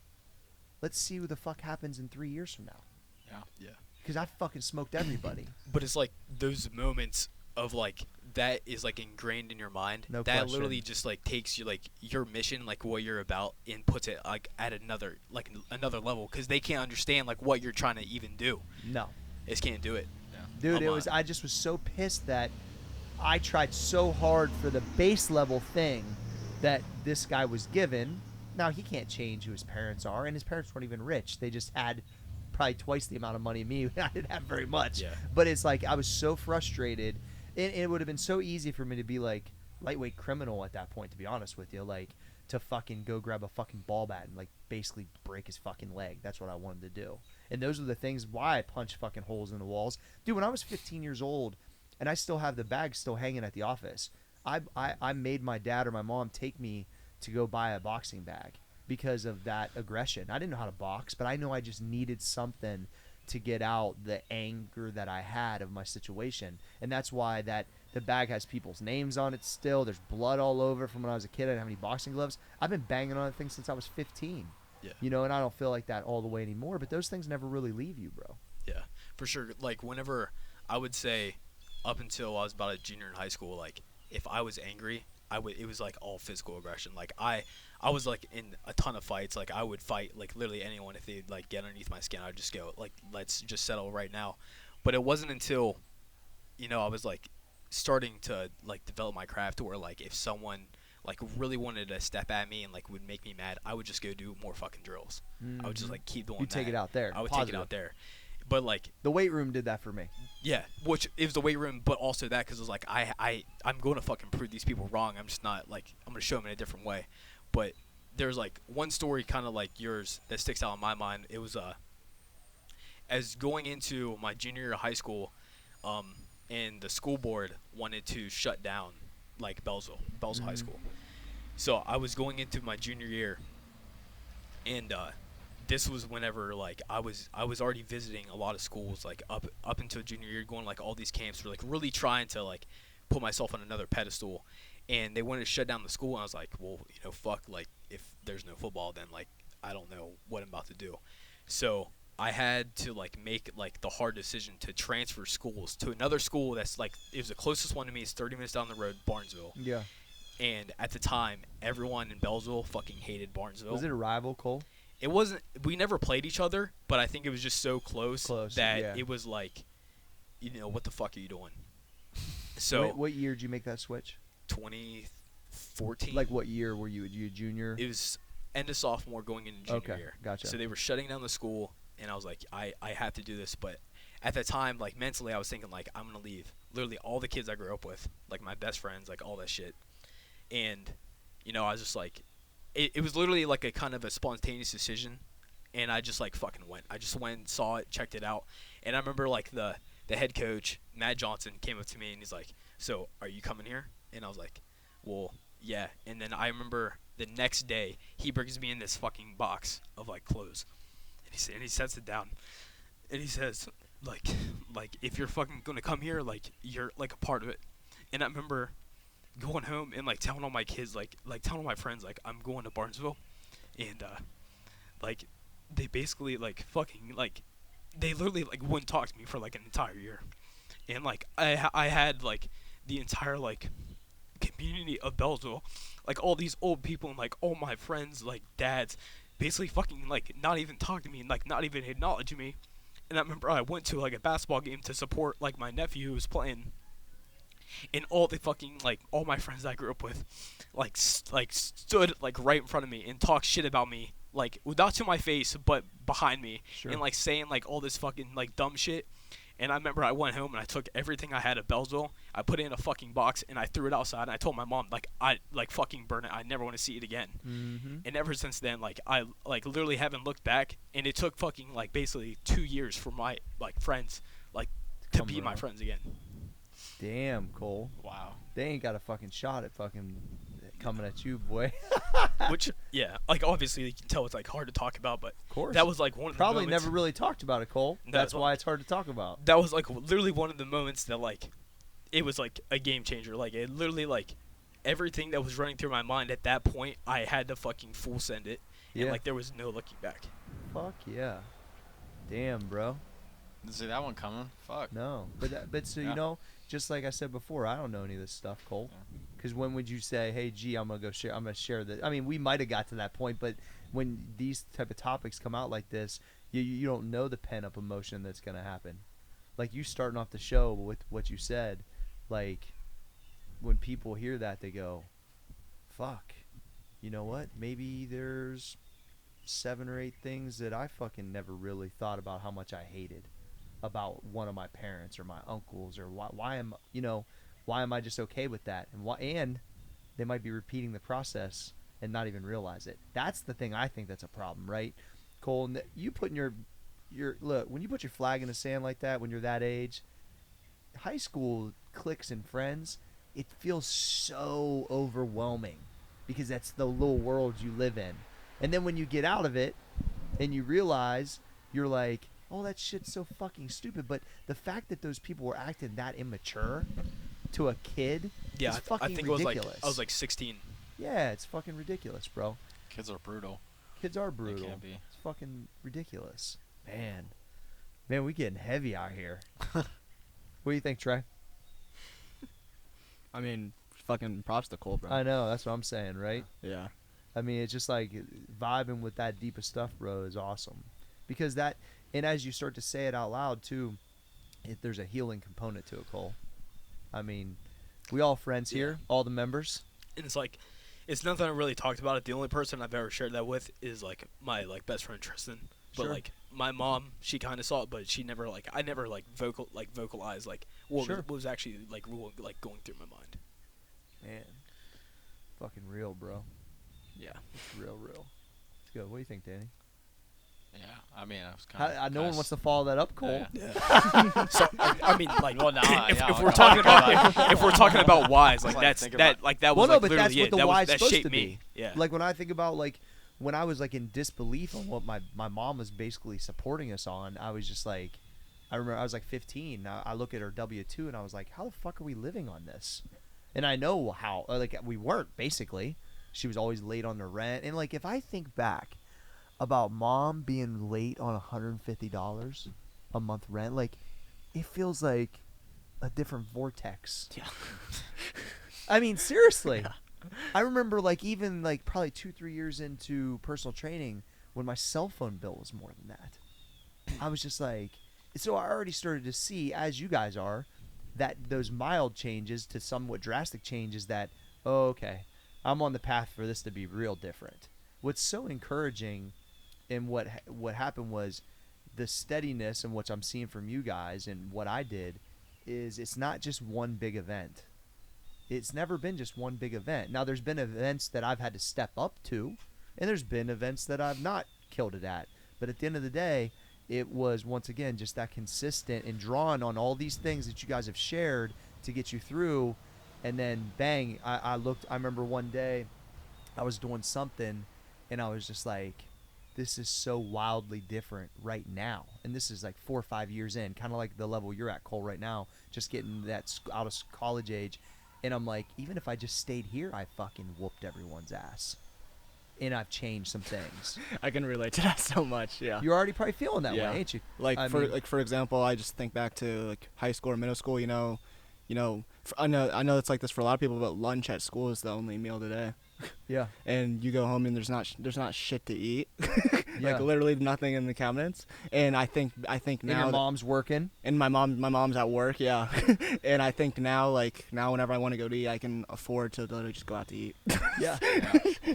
Let's see what the fuck happens in 3 years from now. Yeah. Yeah. Because I fucking smoked everybody. But it's like those moments of like that is like ingrained in your mind. No that question. literally just like takes you like your mission, like what you're about, and puts it like at another level, because they can't understand like what you're trying to even do. No. They just can't do it. Dude, I just was so pissed that I tried so hard for the base level thing that this guy was given. Now, he can't change who his parents are, and his parents weren't even rich. They just had probably twice the amount of money me. I didn't have very much. Yeah. But it's like I was so frustrated. And it would have been so easy for me to be like lightweight criminal at that point, to be honest with you. Like, to fucking go grab a fucking ball bat and, like, basically break his fucking leg. That's what I wanted to do. And those are the things why I punched fucking holes in the walls. Dude, when I was 15 years old, and I still have the bag still hanging at the office, I made my dad or my mom take me to go buy a boxing bag because of that aggression. I didn't know how to box, but I know I just needed something to get out the anger that I had of my situation. And that's why the bag has people's names on it still. There's blood all over from when I was a kid. I didn't have any boxing gloves. I've been banging on that thing since I was 15. Yeah. You know, and I don't feel like that all the way anymore, but those things never really leave you, bro. Yeah, for sure. Like, whenever, I would say up until I was about a junior in high school, like, if I was angry, it was like all physical aggression. Like, I was like in a ton of fights. Like, I would fight like literally anyone if they'd like get underneath my skin. I'd just go like, let's just settle right now. But it wasn't until, you know, I was like starting to like develop my craft to where like if someone like really wanted to step at me and like would make me mad, I would just go do more fucking drills. I would just like keep doing You that. take it out there. I would Positive. take it out there. But like The weight room did that for me. yeah, which it was the weight room, but also that because it was like I'm going to fucking prove these people wrong. I'm just not like I'm going to show them in a different way. But there's like one story kind of like yours that sticks out in my mind. It was as going into my junior year of high school, and the school board wanted to shut down like Bellsville High School. So I was going into my junior year, and this was whenever like I was already visiting a lot of schools like up until junior year, going like all these camps for like really trying to like put myself on another pedestal, and they wanted to shut down the school, and I was like, well, you know, fuck, like if there's no football, then like I don't know what I'm about to do. So I had to like make like the hard decision to transfer schools to another school that's like it was the closest one to me. It's 30 minutes down the road, Barnesville. Yeah. And at the time, everyone in Bellsville fucking hated Barnesville. Was it a rival, Cole? It wasn't. We never played each other, but I think it was just so close that yeah. it was like, you know, what the fuck are you doing? So What year did you make that switch? 2014. Like what year were you? Were you a junior? It was end of sophomore going into junior Okay, year. gotcha. So they were shutting down the school, and I was like, I have to do this. But at that time, like mentally, I was thinking like I'm gonna leave. Literally all the kids I grew up with, like my best friends, like all that shit. And you know, I was just like, it was literally like a kind of a spontaneous decision, and I just like fucking went. I just went, saw it, checked it out, and I remember like the head coach, Matt Johnson, came up to me and he's like, "So are you coming here?" And I was like, "Well, yeah." And then I remember the next day he brings me in this fucking box of like clothes, and he sets it down, and he says like if you're fucking gonna come here, like you're like a part of it. And I remember going home and like telling all my kids, like telling all my friends, like I'm going to Barnesville, and like they basically like fucking like they literally like wouldn't talk to me for like an entire year, and like I had like the entire like community of Bellsville, like all these old people and like all my friends like dads, basically fucking like not even talk to me and like not even acknowledge me. And I remember I went to like a basketball game to support like my nephew who was playing. And all the fucking like all my friends I grew up with, like stood like right in front of me and talked shit about me, like not to my face but behind me, Sure. and like saying like all this fucking like dumb shit. And I remember I went home and I took everything I had at Bellsville, I put it in a fucking box and I threw it outside. And I told my mom like I like fucking burn it. I never want to see it again. Mm-hmm. And ever since then, like I like literally haven't looked back. And it took fucking like basically 2 years for my like friends like to Come be my around. friends again. Damn, Cole. Wow. They ain't got a fucking shot at fucking coming at you, boy. Which, yeah, like obviously you can tell it's like hard to talk about, but Of course. that was like one of the Probably moments, never really talked about it, Cole. No, That's but- why it's hard to talk about. that was like literally one of the moments that like it was like a game changer. Like it literally like everything that was running through my mind at that point, I had to fucking full send it, and Yeah. like there was no looking back. Fuck yeah. Damn, bro. Didn't see that one coming. Fuck. No, but so Yeah. you know, just like I said before, I don't know any of this stuff, Cole. Yeah. Because when would you say, hey, gee, I'm going to share this? I mean, we might have got to that point, but when these type of topics come out like this, you don't know the pent-up emotion that's going to happen. Like, you starting off the show with what you said, like, when people hear that, they go, fuck, you know what? Maybe there's 7 or 8 things that I fucking never really thought about how much I hated about one of my parents or my uncles, or why am I just okay with that? And they might be repeating the process and not even realize it. That's the thing I think that's a problem, right? Cole, you putting your look, when you put your flag in the sand like that when you're that age, high school cliques and friends, it feels so overwhelming because that's the little world you live in. And then when you get out of it and you realize, you're like, oh, that shit's so fucking stupid. But the fact that those people were acting that immature to a kid is fucking I think ridiculous. I was like 16. Yeah, it's fucking ridiculous, bro. Kids are brutal. Kids are brutal. They can be. It's fucking ridiculous. Man, we getting heavy out here. What do you think, Trey? I mean, fucking props to Cole, bro. I know, that's what I'm saying, right? Yeah. I mean, it's just like vibing with that deep of stuff, bro, is awesome. Because that, and as you start to say it out loud, too, there's a healing component to it, Cole. I mean, we all friends here, all the members. And it's like, it's nothing I really talked about it. The only person I've ever shared that with is like my like best friend Tristan. But Sure. like my mom, she kind of saw it, but she never like I never like vocalized like what was actually like going through my mind. Man, fucking real, bro. Yeah. It's real. It's good. What do you think, Danny? Yeah, I mean, I was kind of. No one wants to follow that up, Cole. Yeah. So I mean, like, Well, nah, if yeah, we're talking about if we're talking about whys, like Like, that's think that about- like that Well, was no, like but literally that's what it. the That why's was that supposed shaped to me. be. Yeah. Like when I think about like when I was like in disbelief on what my mom was basically supporting us on, I was just like, I remember I was like 15. I look at her W-2 and I was like, how the fuck are we living on this? And I know how, like, we weren't, basically. She was always late on the rent. And like, if I think back about mom being late on $150 a month rent, like, it feels like a different vortex. Yeah. I mean, seriously. Yeah. I remember, like, even, like, probably 2-3 years into personal training when my cell phone bill was more than that. I was just like, so I already started to see, as you guys are, that those mild changes to somewhat drastic changes that, oh, okay, I'm on the path for this to be real different. What's so encouraging and what happened was the steadiness and what I'm seeing from you guys and what I did is it's not just one big event. It's never been just one big event. Now, there's been events that I've had to step up to, and there's been events that I've not killed it at. But at the end of the day, it was, once again, just that consistent and drawing on all these things that you guys have shared to get you through. And then, bang, I remember one day I was doing something, and I was just like, this is so wildly different right now. And this is like 4 or 5 years in, kind of like the level you're at, Cole, right now, just getting that out of college age. And I'm like, even if I just stayed here, I fucking whooped everyone's ass. And I've changed some things. I can relate to that so much. Yeah. You're already probably feeling that Yeah. way, ain't you? Like I for mean- for example, I just think back to like high school or middle school. You know, I know it's like this for a lot of people, but lunch at school is the only meal today. Yeah. And you go home and there's not shit to eat. Yeah. Like literally nothing in the cabinets. And I think And now your that- mom's working. and my mom's at work, yeah. And I think now whenever I want to go to eat, I can afford to literally just go out to eat. Yeah.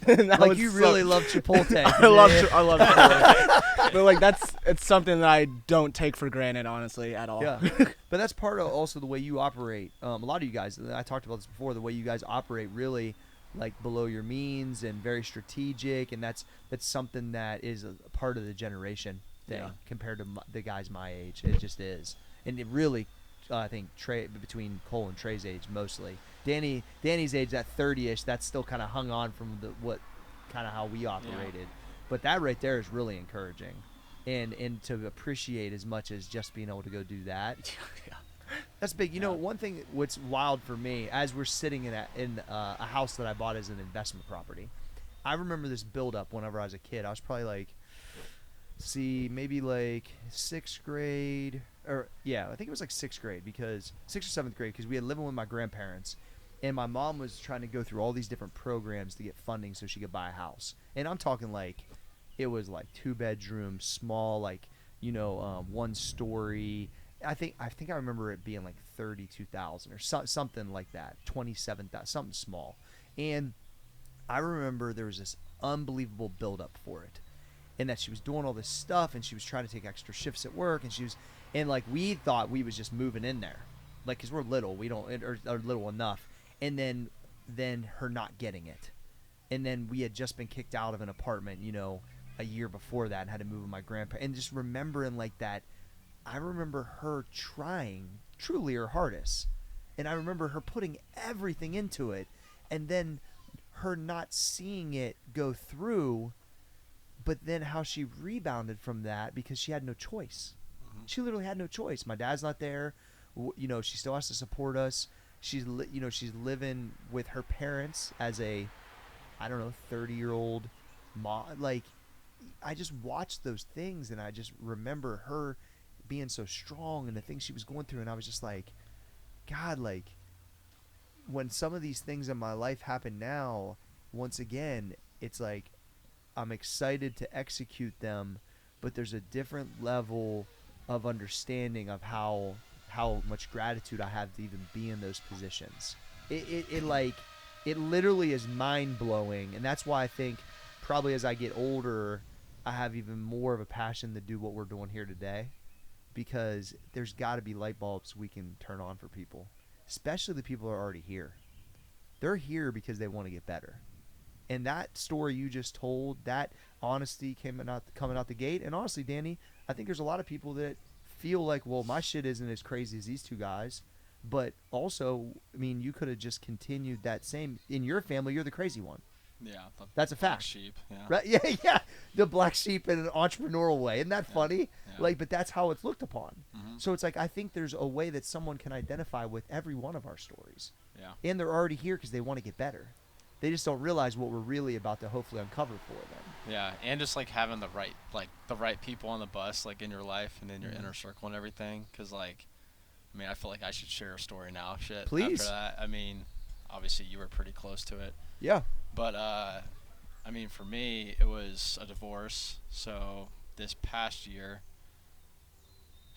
And that Like, was you so- really love Chipotle. I love Chipotle. But like it's something that I don't take for granted, honestly, at all. Yeah. But that's part of also the way you operate. A lot of you guys, I talked about this before, the way you guys operate really like below your means and very strategic, and that's something that is a part of the generation thing. Yeah. Compared to the guys my age. It just is. And it really, I think, between Cole and Trey's age mostly. Danny's age, that 30-ish, that's still kind of hung on from how we operated. Yeah. But that right there is really encouraging. And to appreciate as much as just being able to go do that. Yeah. That's big. You know, one thing what's wild for me, as we're sitting in a house that I bought as an investment property, I remember this build-up whenever I was a kid. I was probably like, maybe like 6th grade, or yeah, I think it was like 6th grade, because 6th or 7th grade, because we had living with my grandparents, and my mom was trying to go through all these different programs to get funding so she could buy a house. And I'm talking like, it was like 2 bedroom, small, like, 1 story. I think I remember it being like 32,000 or something like that, 27,000, something small. And I remember there was this unbelievable buildup for it, and that she was doing all this stuff, and she was trying to take extra shifts at work, and like we thought we was just moving in there, like, because we're little, we don't, or little enough, and then her not getting it, and then we had just been kicked out of an apartment, a year before that, and had to move with my grandparents, and just remembering like that. I remember her trying truly her hardest, and I remember her putting everything into it, and then her not seeing it go through, but then how she rebounded from that because she had no choice. Mm-hmm. She literally had no choice. My dad's not there. She still has to support us. She's living with her parents as a, I don't know, 30-year-old mom. Like, I just watched those things, and I just remember her being so strong and the things she was going through, and I was just like, God, like, when some of these things in my life happen now, once again, it's like I'm excited to execute them, but there's a different level of understanding of how much gratitude I have to even be in those positions. It literally is mind blowing, and that's why I think probably as I get older, I have even more of a passion to do what we're doing here today, because there's got to be light bulbs we can turn on for people, especially the people who are already here. They're here because they want to get better. And that story you just told, that honesty coming out the gate, and honestly, Danny, I think there's a lot of people that feel like, well, my shit isn't as crazy as these two guys, but also, I mean, you could have just continued that same, in your family, you're the crazy one. Yeah, that's a black fact. Sheep. Yeah. Right? Yeah. The black sheep in an entrepreneurial way. Isn't that funny? Yeah. Like, but that's how it's looked upon. Mm-hmm. So it's like, I think there's a way that someone can identify with every one of our stories. Yeah. And they're already here because they want to get better. They just don't realize what we're really about to hopefully uncover for them. Yeah, and just like having the right people on the bus, like in your life and in your inner circle and everything. Because I feel like I should share a story now. Shit. Please. After that, obviously you were pretty close to it. Yeah. But for me, it was a divorce. So this past year,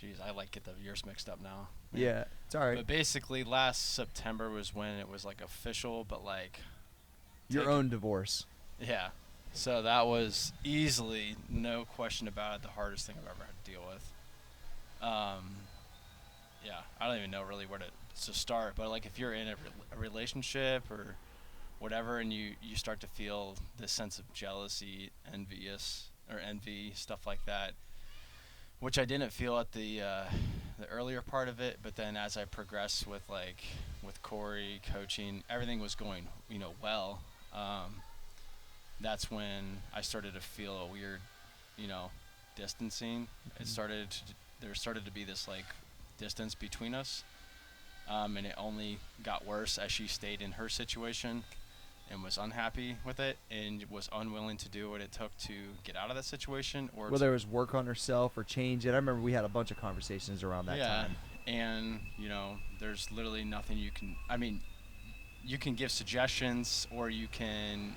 geez, I get the years mixed up now. Man. Yeah, it's all right. But basically, last September was when it was official, but your own divorce. Yeah. So that was easily, no question about it, the hardest thing I've ever had to deal with. Yeah, I don't even know really where to start, but if you're in a relationship or whatever, and you start to feel this sense of jealousy, envy, stuff like that, which I didn't feel at the earlier part of it, but then as I progressed with Corey coaching, everything was going well. That's when I started to feel a weird, distancing. Mm-hmm. There started to be this distance between us, and it only got worse as she stayed in her situation and was unhappy with it and was unwilling to do what it took to get out of that situation, or whether it was work on herself or change it. I remember we had a bunch of conversations around that time. And there's literally nothing you can. You can give suggestions, or you can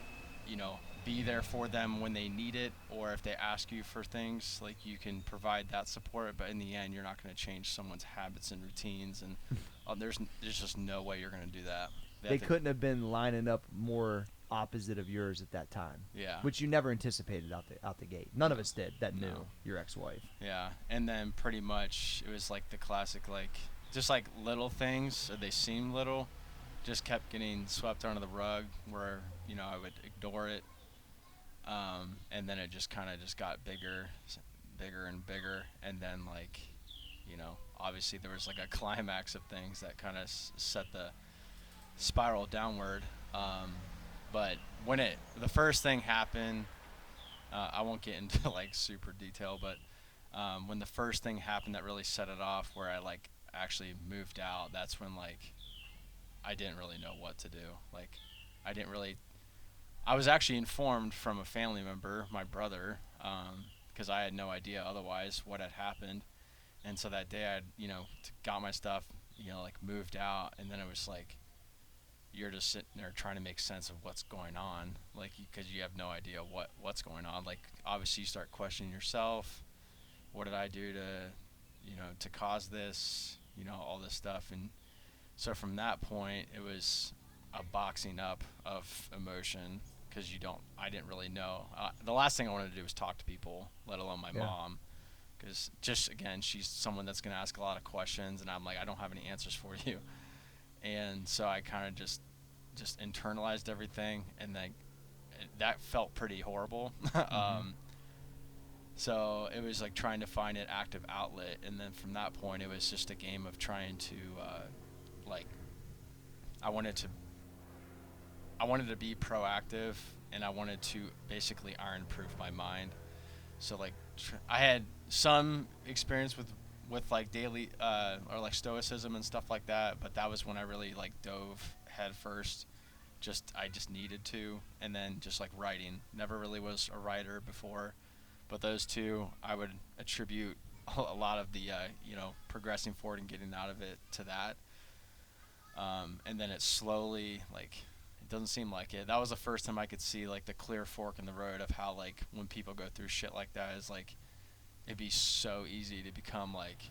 be there for them when they need it, or if they ask you for things, you can provide that support, but in the end you're not going to change someone's habits and routines, and there's just no way you're going to do that. They couldn't have been lining up more opposite of yours at that time. Yeah. Which you never anticipated out the gate. None of us did that knew your ex-wife. Yeah. And then pretty much it was the classic, just little things, or they seemed little, just kept getting swept under the rug where, I would ignore it. And then it just kind of just got bigger and bigger. And then obviously there was a climax of things that kind of set the spiral downward. But when the first thing happened, I won't get into super detail, but when the first thing happened that really set it off, where I actually moved out, that's when I didn't really know what to do. I was actually informed from a family member, my brother, because I had no idea otherwise what had happened, And so that day I, got my stuff, like moved out, and then it was like, you're just sitting there trying to make sense of what's going on, like, because you have no idea what's going on. Like, obviously you start questioning yourself. What did I do to cause this, all this stuff. And so from that point, it was a boxing up of emotion, because I didn't really know. The last thing I wanted to do was talk to people, let alone my mom, because just, again, she's someone that's going to ask a lot of questions, and I'm like, I don't have any answers for you. And so I kind of just internalized everything, and then that felt pretty horrible. So it was like trying to find an active outlet, and then from that point, it was just a game of trying to, I wanted to be proactive, and I wanted to basically iron-proof my mind. So like, I had some experience with like daily or like stoicism and stuff like that, but that was when I really like dove head first. I just needed to. And then just like writing, never really was a writer before, but those two I would attribute a lot of the progressing forward and getting out of it to that. And then it slowly, like, it doesn't seem like it. That was the first time I could see like the clear fork in the road of how, like, when people go through shit like that, is like, it'd be so easy to become like,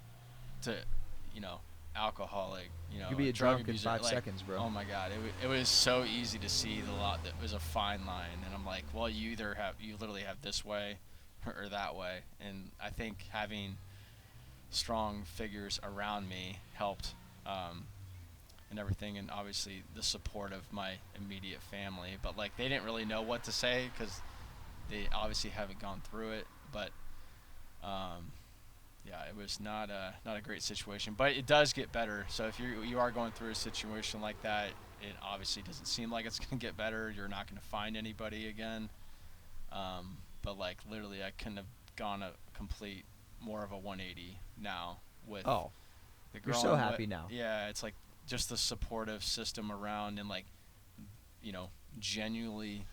alcoholic, You could be a drug drunk in abuser, 5 like, seconds, bro. Oh my God, it was so easy to see the lot that was a fine line, and I'm like, well, you literally have this way or that way. And I think having strong figures around me helped, and everything, and obviously the support of my immediate family, but like, they didn't really know what to say because they obviously haven't gone through it. But yeah, it was not a great situation, but it does get better. So if you are going through a situation like that, it obviously doesn't seem like it's going to get better. You're not going to find anybody again. But like, literally, I couldn't have gone a complete more of a 180 now with Oh, the you're growing so happy now. Yeah, it's like just the supportive system around, and like, genuinely,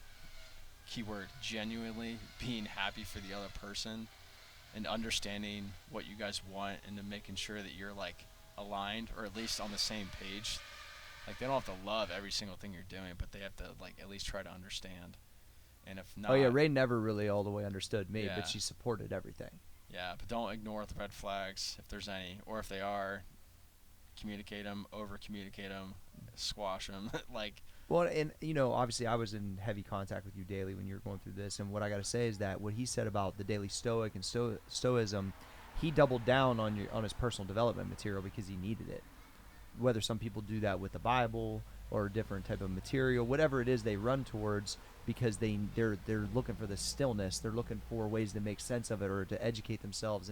keyword genuinely, being happy for the other person and understanding what you guys want, and then making sure that you're like aligned, or at least on the same page. Like, they don't have to love every single thing you're doing, but they have to like at least try to understand. And if not, Oh yeah, Ray never really all the way understood me, Yeah. but she supported everything. yeah, but don't ignore the red flags if there's any, or if they are, communicate them, over communicate them, squash them. Like, Well, and obviously I was in heavy contact with you daily when you were going through this, and what I got to say is that what he said about the daily stoic and stoicism, he doubled down on his personal development material because he needed it. Whether some people do that with the Bible or a different type of material, whatever it is they run towards, because they're looking for the stillness, they're looking for ways to make sense of it, or to educate themselves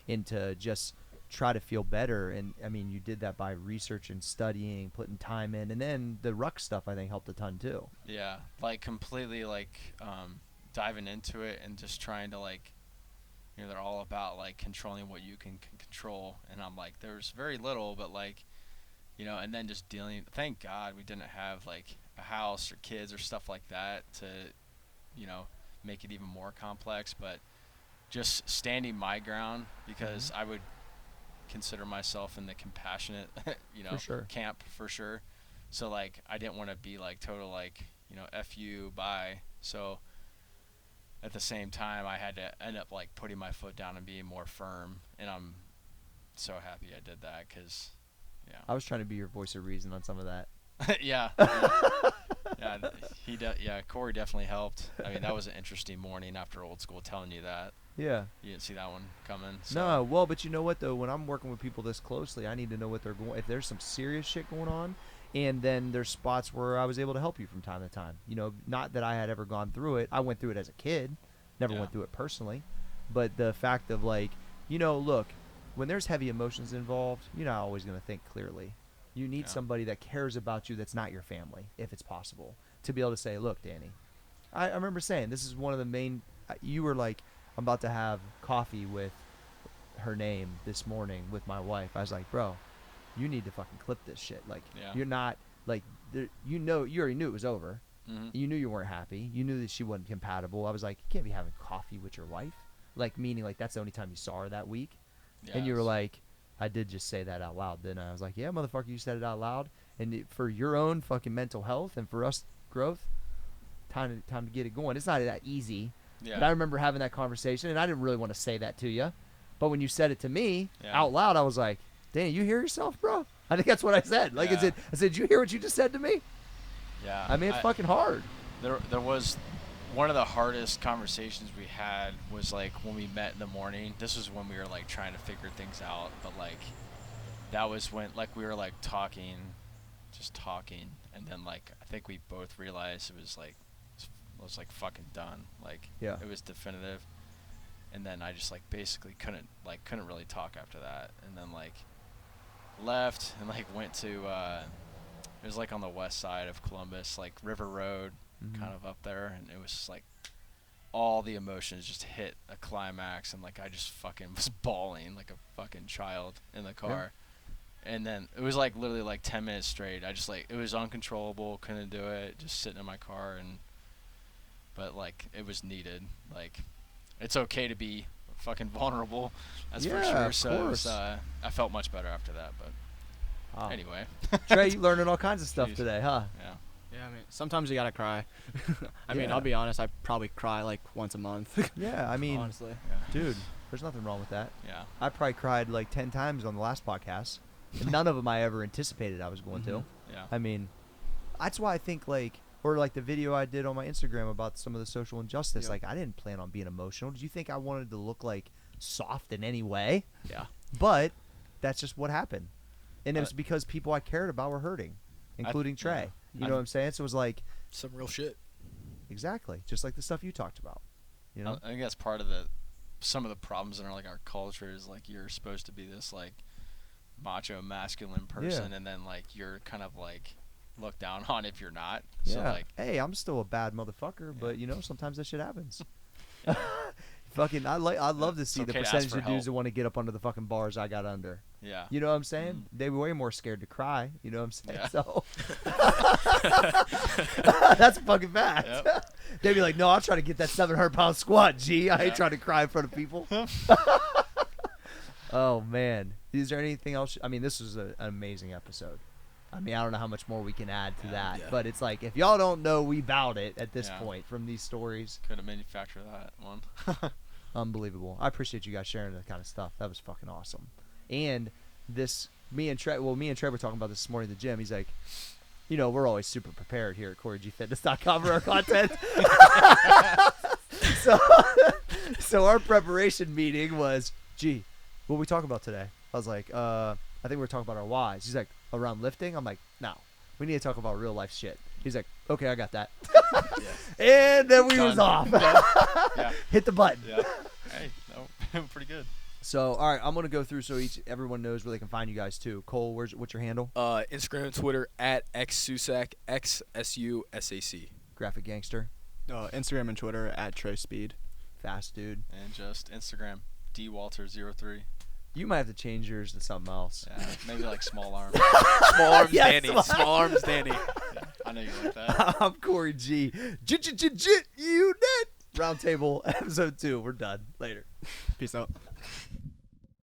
into just try to feel better. And I mean, you did that by research and studying, putting time in, and then the ruck stuff I think helped a ton too. yeah, like completely like diving into it, and just trying to like, they're all about like controlling what you can control, and I'm like, there's very little, but like, and then just dealing. Thank God we didn't have like a house or kids or stuff like that to make it even more complex, but just standing my ground, because I would consider myself in the compassionate For sure. camp, for sure. So like, I didn't want to be like total like, F you, bye. So at the same time, I had to end up like putting my foot down and being more firm, and I'm so happy I did that, because I was trying to be your voice of reason on some of that. yeah. Corey definitely helped. I mean, that was an interesting morning after old school, telling you that. Yeah. You didn't see that one coming. So. No, well, but you know what though? When I'm working with people this closely, I need to know what they're going. If there's some serious shit going on, and then there's spots where I was able to help you from time to time. Not that I had ever gone through it. I went through it as a kid, never went through it personally, but the fact of like, look, when there's heavy emotions involved, you're not always going to think clearly. You need somebody that cares about you that's not your family, if it's possible, to be able to say, look, Danny, I remember saying, this is one of the main, you were like, I'm about to have coffee with her name this morning with my wife. I was like, bro, you need to fucking clip this shit. Like, you're not, like, you already knew it was over. Mm-hmm. You knew you weren't happy. You knew that she wasn't compatible. I was like, you can't be having coffee with your wife. Like, meaning, like, that's the only time you saw her that week. And you were Yes. like, I did just say that out loud, didn't I? I was like, yeah, motherfucker, you said it out loud. And for your own fucking mental health and for us growth, time to get it going. It's not that easy. Yeah. But I remember having that conversation, and I didn't really want to say that to you. But when you said it to me Yeah. out loud, I was like, Danny, you hear yourself, bro? I think that's what I said. Like, Yeah. I said, you hear what you just said to me? Yeah. I mean, it's fucking hard. There was one of the hardest conversations we had was like when we met in the morning. This was when we were like trying to figure things out, but like that was when like we were like talking, and then like I think we both realized it was like fucking done. Like Yeah. it was definitive. And then I just like basically couldn't really talk after that. And then like left and like went to it was like on the west side of Columbus, like River Road, kind of up there, and it was just like all the emotions just hit a climax, and like I just fucking was bawling like a fucking child in the car. And then it was like literally like 10 minutes straight. I just like it was uncontrollable, couldn't do it, just sitting in my car. But like it was needed. Like it's okay to be fucking vulnerable, that's for Yeah, sure. of So it was, course. I felt much better after that. But Wow. anyway, Trey, you learning all kinds of stuff Jeez. today, huh? yeah. Yeah, I mean, sometimes you gotta cry. I mean, Yeah. I'll be honest, I probably cry like once a month. Yeah, I mean, honestly. Yeah. dude, there's nothing wrong with that. Yeah. I probably cried like 10 times on the last podcast, and none of them I ever anticipated I was going to. Yeah. I mean, that's why I think like, or like the video I did on my Instagram about some of the social injustice. Yeah. Like, I didn't plan on being emotional. Did you think I wanted to look like soft in any way? Yeah. But that's just what happened, and it was because people I cared about were hurting, including Trey. yeah. You know what I'm saying? So it was like, Some real shit. exactly, just like the stuff you talked about. You know? I think that's part of some of the problems in our culture is like you're supposed to be this like macho masculine person, and then like you're kind of like looked down on if you're not. Yeah. So like hey, I'm still a bad motherfucker, but you know, sometimes that shit happens. Fucking, I love to see the okay to ask percentage for of dudes help. that want to get up under the fucking bars I got under. yeah. You know what I'm saying? They were way more scared to cry. You know what I'm saying? Yeah. So that's fucking fact. Yep. They'd be like, "No, I'll try to get that 700-pound squat. G, I ain't Yeah. trying to cry in front of people." Oh man, is there anything else? I mean, this was an amazing episode. I mean, I don't know how much more we can add to that, Yeah. but it's like if y'all don't know, we bout it at this Yeah. point from these stories. Could have manufactured that one. Unbelievable. I appreciate you guys sharing that kind of stuff. That was fucking awesome. And this, me and Trey were talking about this morning at the gym. He's like, you know, we're always super prepared here at CoreyGFitness.com for our content. So our preparation meeting was, gee, what are we talking about today? I was like, I think we're talking about our whys. He's like, around lifting? I'm like, no, we need to talk about real life shit. He's like, okay, I got that. And then we was off. Yeah. Hit the button. Yeah. Hey, no, pretty good. So, all right, I'm gonna go through so everyone knows where they can find you guys too. Cole, what's your handle? Instagram and Twitter at xsusac, XSUSAC. Graphic Gangster, Instagram and Twitter at Trey Speed. fast dude. And just Instagram, dwalter03. You might have to change yours to something else. Yeah, maybe like small arm. Small arms Yes, Danny. Small arms Danny. Yeah, I know you like that. I'm Corey G. You did. Roundtable episode 2. We're done. Later. Peace out.